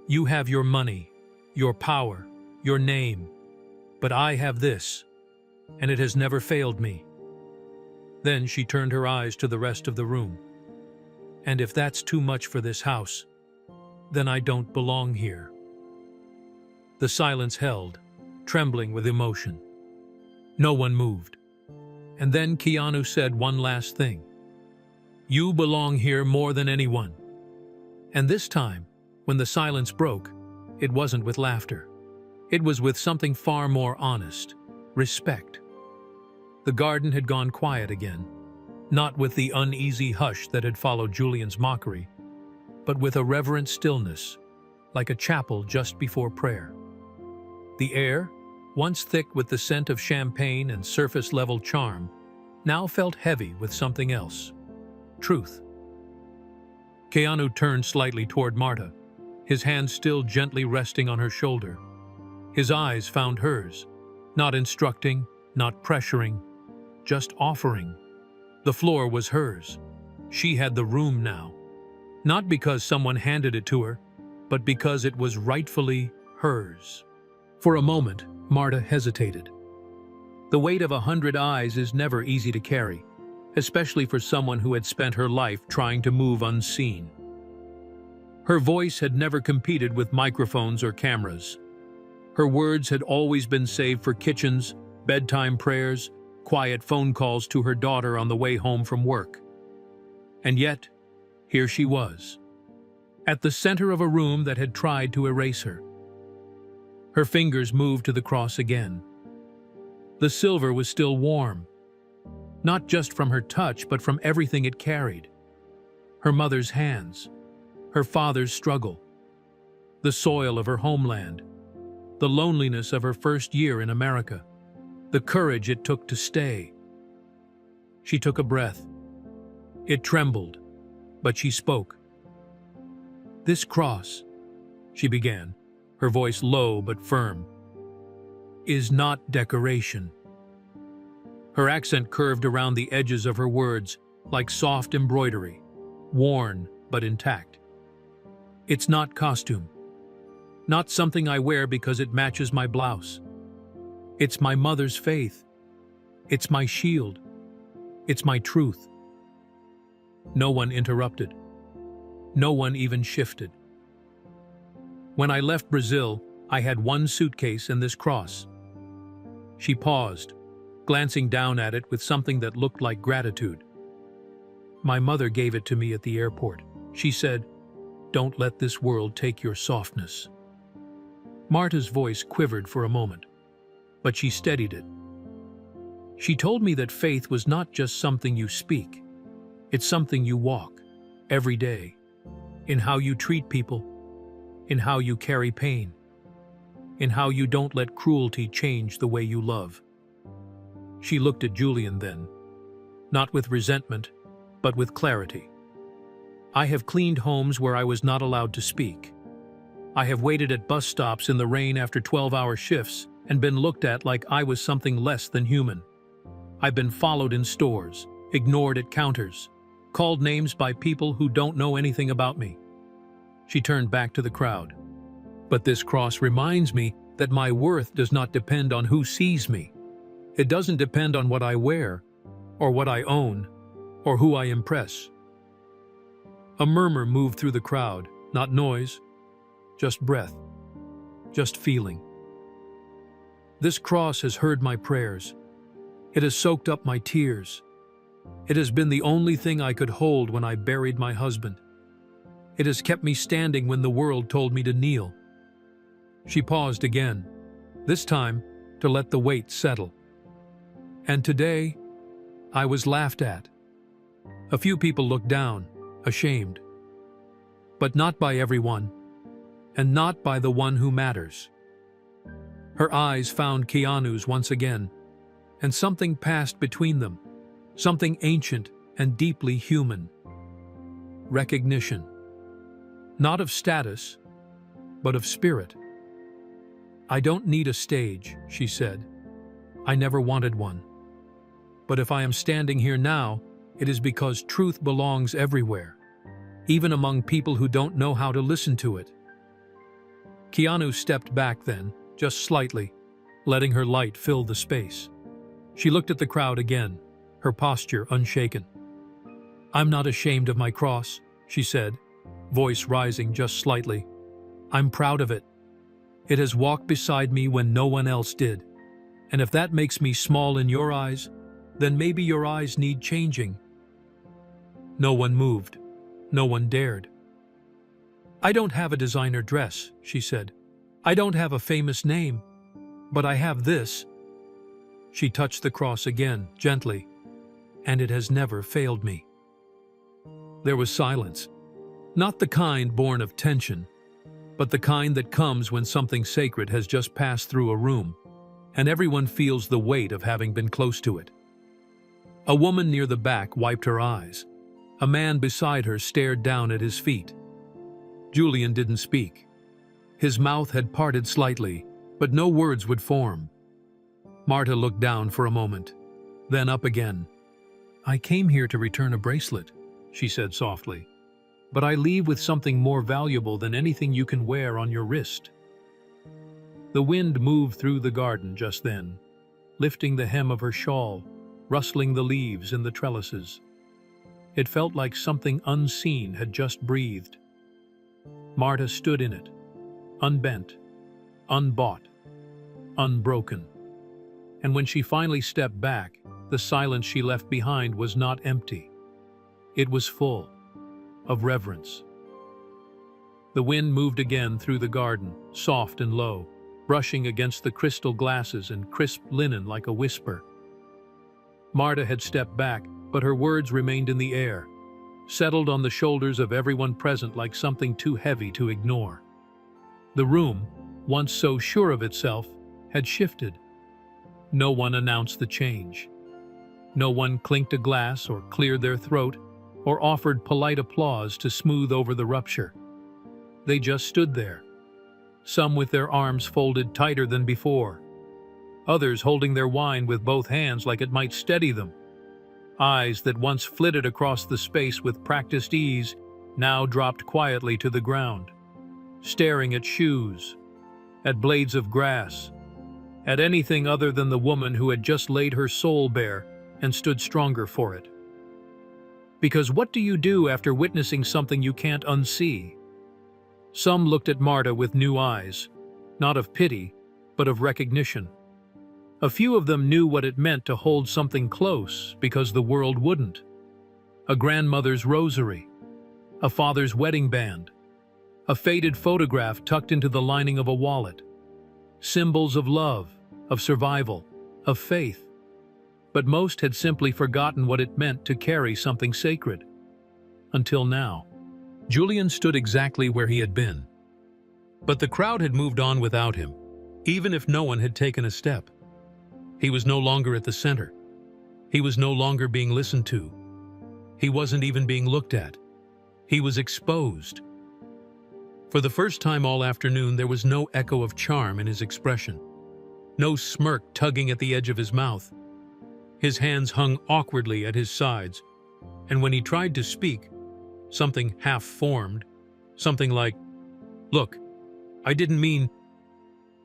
"You have your money, your power, your name, but I have this, and it has never failed me." Then she turned her eyes to the rest of the room. "And if that's too much for this house, then I don't belong here." The silence held, trembling with emotion. No one moved. And then Keanu said one last thing. "You belong here more than anyone." And this time, when the silence broke, it wasn't with laughter. It was with something far more honest: respect. The garden had gone quiet again, not with the uneasy hush that had followed Julian's mockery, but with a reverent stillness, like a chapel just before prayer. The air, once thick with the scent of champagne and surface-level charm, now felt heavy with something else: truth. Keanu turned slightly toward Marta, his hand still gently resting on her shoulder. His eyes found hers, not instructing, not pressuring, just offering. The floor was hers. She had the room now. Not because someone handed it to her, but because it was rightfully hers. For a moment, Marta hesitated. The weight of 100 eyes is never easy to carry, especially for someone who had spent her life trying to move unseen. Her voice had never competed with microphones or cameras. Her words had always been saved for kitchens, bedtime prayers, quiet phone calls to her daughter on the way home from work. And yet, here she was, at the center of a room that had tried to erase her. Her fingers moved to the cross again. The silver was still warm, not just from her touch, but from everything it carried. Her mother's hands, her father's struggle, the soil of her homeland, the loneliness of her first year in America, the courage it took to stay. She took a breath. It trembled, but she spoke. "This cross," she began, her voice low but firm, "is not decoration." Her accent curved around the edges of her words like soft embroidery, worn but intact. "It's not costume. Not something I wear because it matches my blouse. It's my mother's faith. It's my shield. It's my truth." No one interrupted. No one even shifted. "When I left Brazil, I had one suitcase and this cross." She paused, glancing down at it with something that looked like gratitude. "My mother gave it to me at the airport. She said, 'Don't let this world take your softness.'" Marta's voice quivered for a moment, but she steadied it. "She told me that faith was not just something you speak. It's something you walk, every day, in how you treat people, in how you carry pain, in how you don't let cruelty change the way you love." She looked at Julian then, not with resentment, but with clarity. "I have cleaned homes where I was not allowed to speak. I have waited at bus stops in the rain after 12-hour shifts and been looked at like I was something less than human. I've been followed in stores, ignored at counters, called names by people who don't know anything about me." She turned back to the crowd. "But this cross reminds me that my worth does not depend on who sees me. It doesn't depend on what I wear, or what I own, or who I impress." A murmur moved through the crowd, not noise, just breath, just feeling. "This cross has heard my prayers. It has soaked up my tears. It has been the only thing I could hold when I buried my husband. It has kept me standing when the world told me to kneel." She paused again, this time to let the weight settle. "And today, I was laughed at. A few people looked down, ashamed. But not by everyone, and not by the one who matters." Her eyes found Keanu's once again, and something passed between them, something ancient and deeply human. Recognition. Not of status, but of spirit. "I don't need a stage," she said. "I never wanted one. But if I am standing here now, it is because truth belongs everywhere, even among people who don't know how to listen to it." Keanu stepped back then, just slightly, letting her light fill the space. She looked at the crowd again, her posture unshaken. "I'm not ashamed of my cross," she said, voice rising just slightly. "I'm proud of it. It has walked beside me when no one else did. And if that makes me small in your eyes, then maybe your eyes need changing." No one moved. No one dared. "I don't have a designer dress," she said. "I don't have a famous name. But I have this." She touched the cross again, gently, "And it has never failed me." There was silence. Not the kind born of tension, but the kind that comes when something sacred has just passed through a room, and everyone feels the weight of having been close to it. A woman near the back wiped her eyes. A man beside her stared down at his feet. Julian didn't speak. His mouth had parted slightly, but no words would form. Marta looked down for a moment, then up again. "I came here to return a bracelet," she said softly. "But I leave with something more valuable than anything you can wear on your wrist." The wind moved through the garden just then, lifting the hem of her shawl, rustling the leaves in the trellises. It felt like something unseen had just breathed. Marta stood in it, unbent, unbought, unbroken. And when she finally stepped back, the silence she left behind was not empty. It was full of reverence. The wind moved again through the garden, soft and low, brushing against the crystal glasses and crisp linen like a whisper. Marta had stepped back, but her words remained in the air, settled on the shoulders of everyone present like something too heavy to ignore. The room, once so sure of itself, had shifted. No one announced the change. No one clinked a glass or cleared their throat, or offered polite applause to smooth over the rupture. They just stood there, some with their arms folded tighter than before, others holding their wine with both hands like it might steady them. Eyes that once flitted across the space with practiced ease now dropped quietly to the ground, staring at shoes, at blades of grass, at anything other than the woman who had just laid her soul bare and stood stronger for it. Because what do you do after witnessing something you can't unsee? Some looked at Marta with new eyes, not of pity, but of recognition. A few of them knew what it meant to hold something close because the world wouldn't. A grandmother's rosary, a father's wedding band, a faded photograph tucked into the lining of a wallet. Symbols of love, of survival, of faith. But most had simply forgotten what it meant to carry something sacred. Until now. Julian stood exactly where he had been. But the crowd had moved on without him, even if no one had taken a step. He was no longer at the center. He was no longer being listened to. He wasn't even being looked at. He was exposed. For the first time all afternoon, there was no echo of charm in his expression. No smirk tugging at the edge of his mouth. His hands hung awkwardly at his sides, and when he tried to speak, something half-formed, something like, "Look, I didn't mean..."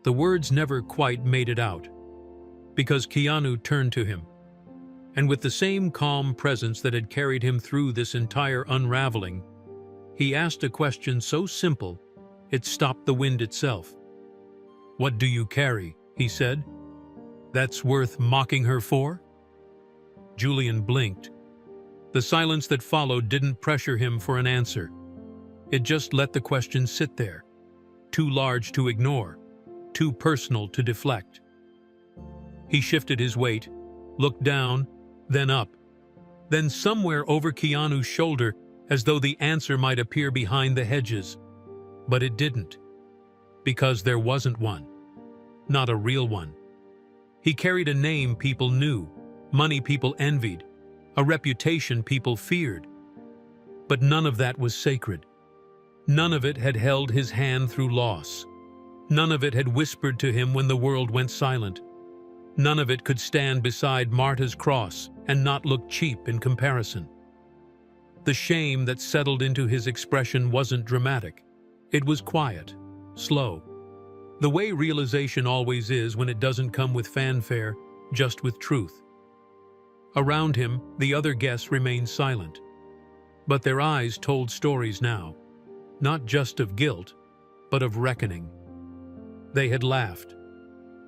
The words never quite made it out, because Keanu turned to him, and with the same calm presence that had carried him through this entire unraveling, he asked a question so simple, it stopped the wind itself. "What do you carry?" he said. "That's worth mocking her for?" Julian blinked. The silence that followed didn't pressure him for an answer. It just let the question sit there, too large to ignore, too personal to deflect. He shifted his weight, looked down, then up, then somewhere over Keanu's shoulder, as though the answer might appear behind the hedges. But it didn't, because there wasn't one, not a real one. He carried a name people knew, money people envied, a reputation people feared. But none of that was sacred. None of it had held his hand through loss. None of it had whispered to him when the world went silent. None of it could stand beside Marta's cross and not look cheap in comparison. The shame that settled into his expression wasn't dramatic. It was quiet, slow. The way realization always is when it doesn't come with fanfare, just with truth. Around him, the other guests remained silent. But their eyes told stories now, not just of guilt, but of reckoning. They had laughed.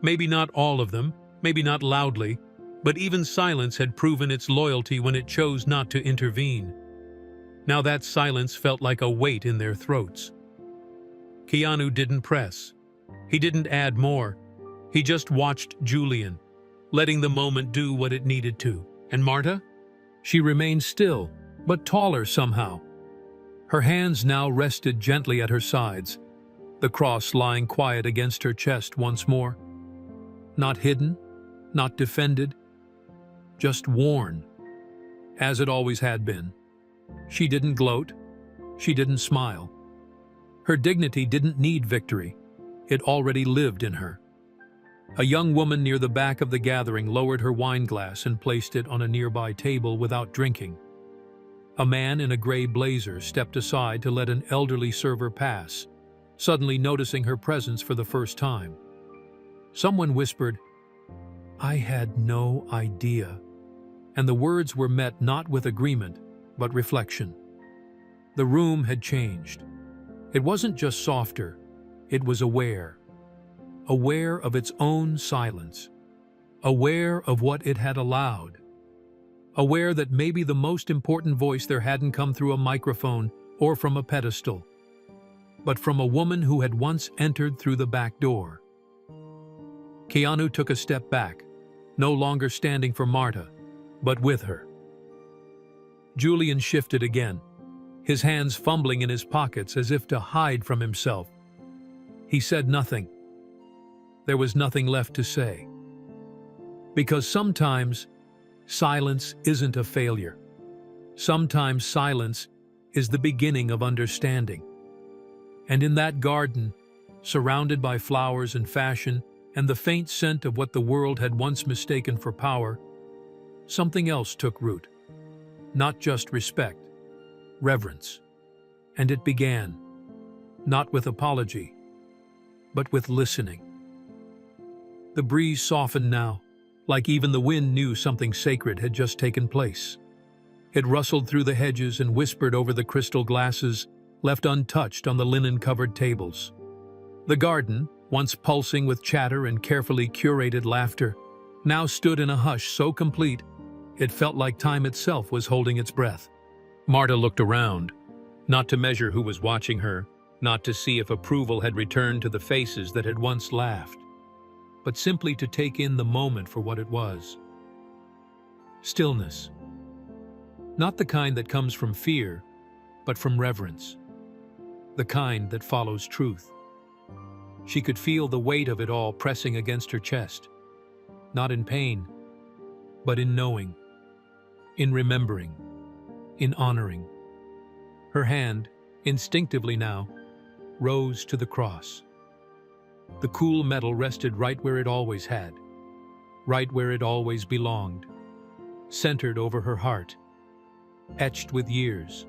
Maybe not all of them, maybe not loudly, but even silence had proven its loyalty when it chose not to intervene. Now that silence felt like a weight in their throats. Keanu didn't press. He didn't add more. He just watched Julian, letting the moment do what it needed to. And Marta? She remained still, but taller somehow. Her hands now rested gently at her sides, the cross lying quiet against her chest once more. Not hidden, not defended, just worn, as it always had been. She didn't gloat, she didn't smile. Her dignity didn't need victory, it already lived in her. A young woman near the back of the gathering lowered her wine glass and placed it on a nearby table without drinking. A man in a gray blazer stepped aside to let an elderly server pass, suddenly noticing her presence for the first time. Someone whispered, "I had no idea," and the words were met not with agreement, but reflection. The room had changed. It wasn't just softer, it was aware. Aware of its own silence. Aware of what it had allowed. Aware that maybe the most important voice there hadn't come through a microphone or from a pedestal, but from a woman who had once entered through the back door. Keanu took a step back, no longer standing for Marta, but with her. Julian shifted again, his hands fumbling in his pockets as if to hide from himself. He said nothing. There was nothing left to say. Because sometimes, silence isn't a failure. Sometimes silence is the beginning of understanding. And in that garden, surrounded by flowers and fashion and the faint scent of what the world had once mistaken for power, something else took root. Not just respect, reverence. And it began, not with apology, but with listening. The breeze softened now, like even the wind knew something sacred had just taken place. It rustled through the hedges and whispered over the crystal glasses left untouched on the linen-covered tables. The garden, once pulsing with chatter and carefully curated laughter, now stood in a hush so complete it felt like time itself was holding its breath. Marta looked around, not to measure who was watching her, not to see if approval had returned to the faces that had once laughed, but simply to take in the moment for what it was. Stillness. Not the kind that comes from fear, but from reverence. The kind that follows truth. She could feel the weight of it all pressing against her chest, not in pain, but in knowing, in remembering, in honoring. Her hand, instinctively now, rose to the cross. The cool metal rested right where it always had, right where it always belonged, centered over her heart, etched with years,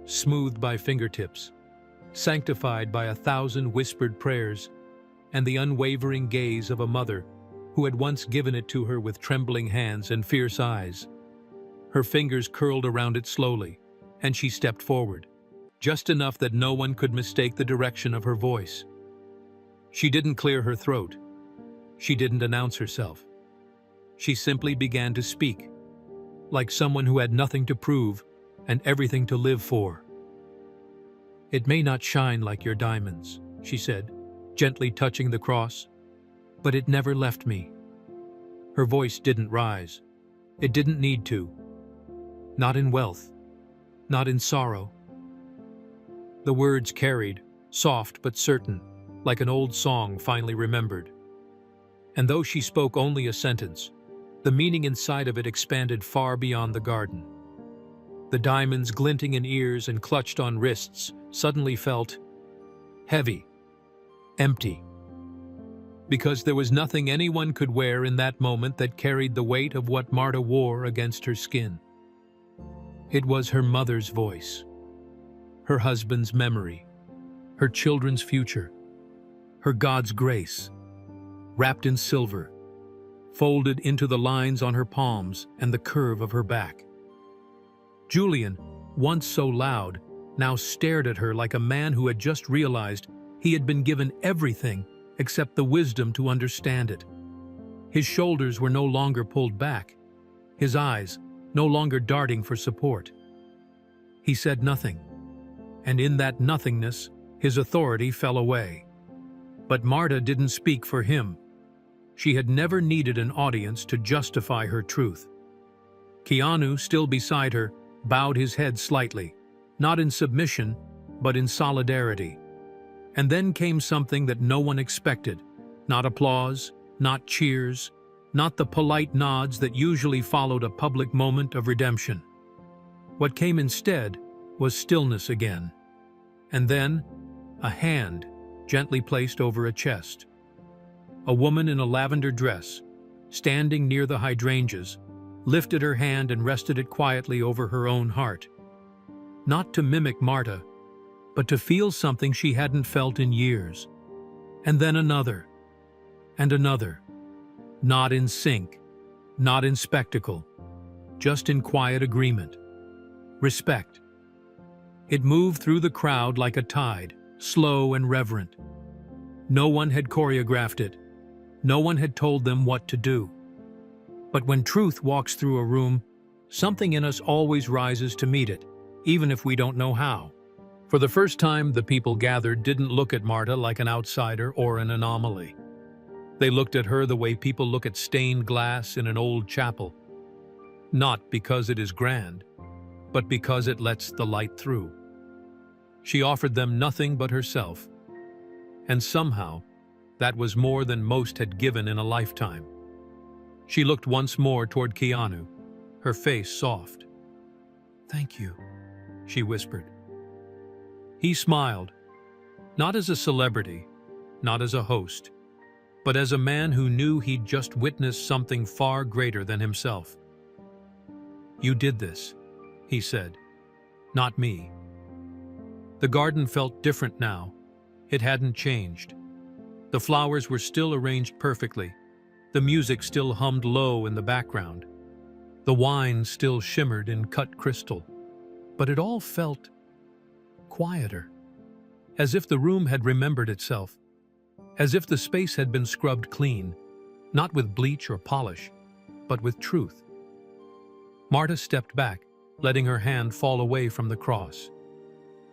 smoothed by fingertips, sanctified by 1,000 whispered prayers and the unwavering gaze of a mother who had once given it to her with trembling hands and fierce eyes. Her fingers curled around it slowly, and she stepped forward, just enough that no one could mistake the direction of her voice. She didn't clear her throat. She didn't announce herself. She simply began to speak, like someone who had nothing to prove and everything to live for. "It may not shine like your diamonds," she said, gently touching the cross, "but it never left me." Her voice didn't rise. It didn't need to. Not in wealth, not in sorrow. The words carried, soft but certain, like an old song finally remembered. And though she spoke only a sentence, the meaning inside of it expanded far beyond the garden. The diamonds glinting in ears and clutched on wrists suddenly felt heavy, empty. Because there was nothing anyone could wear in that moment that carried the weight of what Marta wore against her skin. It was her mother's voice, her husband's memory, her children's future, her God's grace, wrapped in silver, folded into the lines on her palms and the curve of her back. Julian, once so loud, now stared at her like a man who had just realized he had been given everything except the wisdom to understand it. His shoulders were no longer pulled back, his eyes no longer darting for support. He said nothing, and in that nothingness, his authority fell away. But Marta didn't speak for him. She had never needed an audience to justify her truth. Keanu, still beside her, bowed his head slightly, not in submission, but in solidarity. And then came something that no one expected. Not applause, not cheers, not the polite nods that usually followed a public moment of redemption. What came instead was stillness again. And then, a hand gently placed over a chest. A woman in a lavender dress, standing near the hydrangeas, lifted her hand and rested it quietly over her own heart. Not to mimic Marta, but to feel something she hadn't felt in years. And then another, and another. Not in sync, not in spectacle, just in quiet agreement. Respect. It moved through the crowd like a tide, slow and reverent. No one had choreographed it. No one had told them what to do. But when truth walks through a room, something in us always rises to meet it, even if we don't know how. For the first time, the people gathered didn't look at Marta like an outsider or an anomaly. They looked at her the way people look at stained glass in an old chapel. Not because it is grand, but because it lets the light through. She offered them nothing but herself. And somehow, that was more than most had given in a lifetime. She looked once more toward Keanu, her face soft. "Thank you," she whispered. He smiled, not as a celebrity, not as a host, but as a man who knew he'd just witnessed something far greater than himself. "You did this," he said, "not me." The garden felt different now. It hadn't changed. The flowers were still arranged perfectly. The music still hummed low in the background. The wine still shimmered in cut crystal. But it all felt quieter, as if the room had remembered itself, as if the space had been scrubbed clean, not with bleach or polish, but with truth. Marta stepped back, letting her hand fall away from the cross.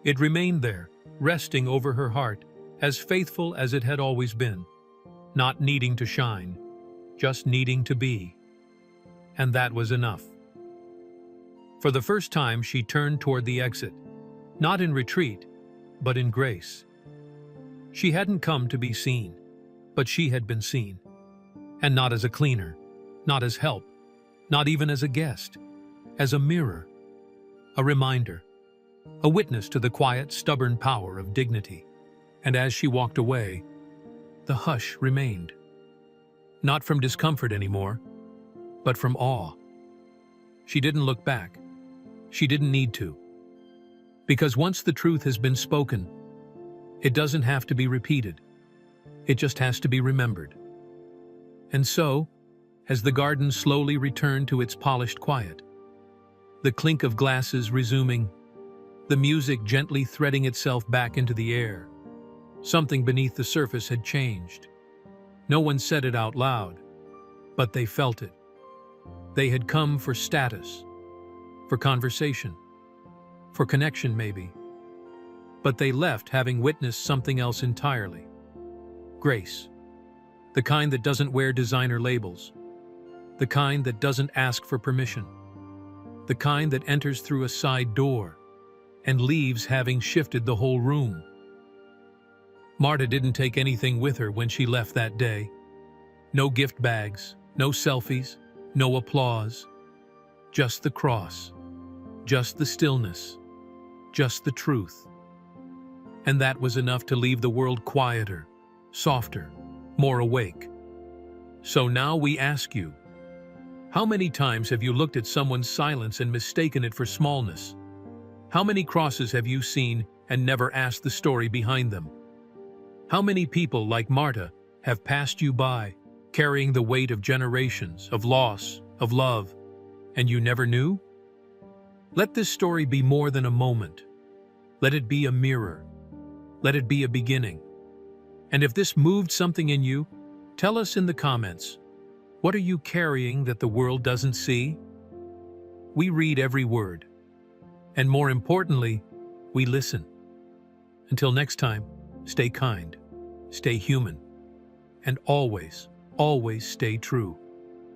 It remained there, resting over her heart, as faithful as it had always been, not needing to shine, just needing to be. And that was enough. For the first time, she turned toward the exit, not in retreat, but in grace. She hadn't come to be seen, but she had been seen. And not as a cleaner, not as help, not even as a guest, as a mirror, a reminder, a witness to the quiet, stubborn power of dignity. And as she walked away, the hush remained. Not from discomfort anymore, but from awe. She didn't look back. She didn't need to. Because once the truth has been spoken, it doesn't have to be repeated. It just has to be remembered. And so, as the garden slowly returned to its polished quiet, the clink of glasses resuming, the music gently threading itself back into the air, something beneath the surface had changed. No one said it out loud, but they felt it. They had come for status, for conversation, for connection maybe. But they left having witnessed something else entirely. Grace. The kind that doesn't wear designer labels. The kind that doesn't ask for permission. The kind that enters through a side door and leaves having shifted the whole room. Marta didn't take anything with her when she left that day. No gift bags, no selfies, no applause. Just the cross, just the stillness, just the truth. And that was enough to leave the world quieter, softer, more awake. So now we ask you, how many times have you looked at someone's silence and mistaken it for smallness? How many crosses have you seen and never asked the story behind them? How many people like Marta have passed you by, carrying the weight of generations, of loss, of love, and you never knew? Let this story be more than a moment. Let it be a mirror. Let it be a beginning. And if this moved something in you, tell us in the comments. What are you carrying that the world doesn't see? We read every word. And more importantly, we listen. Until next time, stay kind, stay human, and always, always stay true.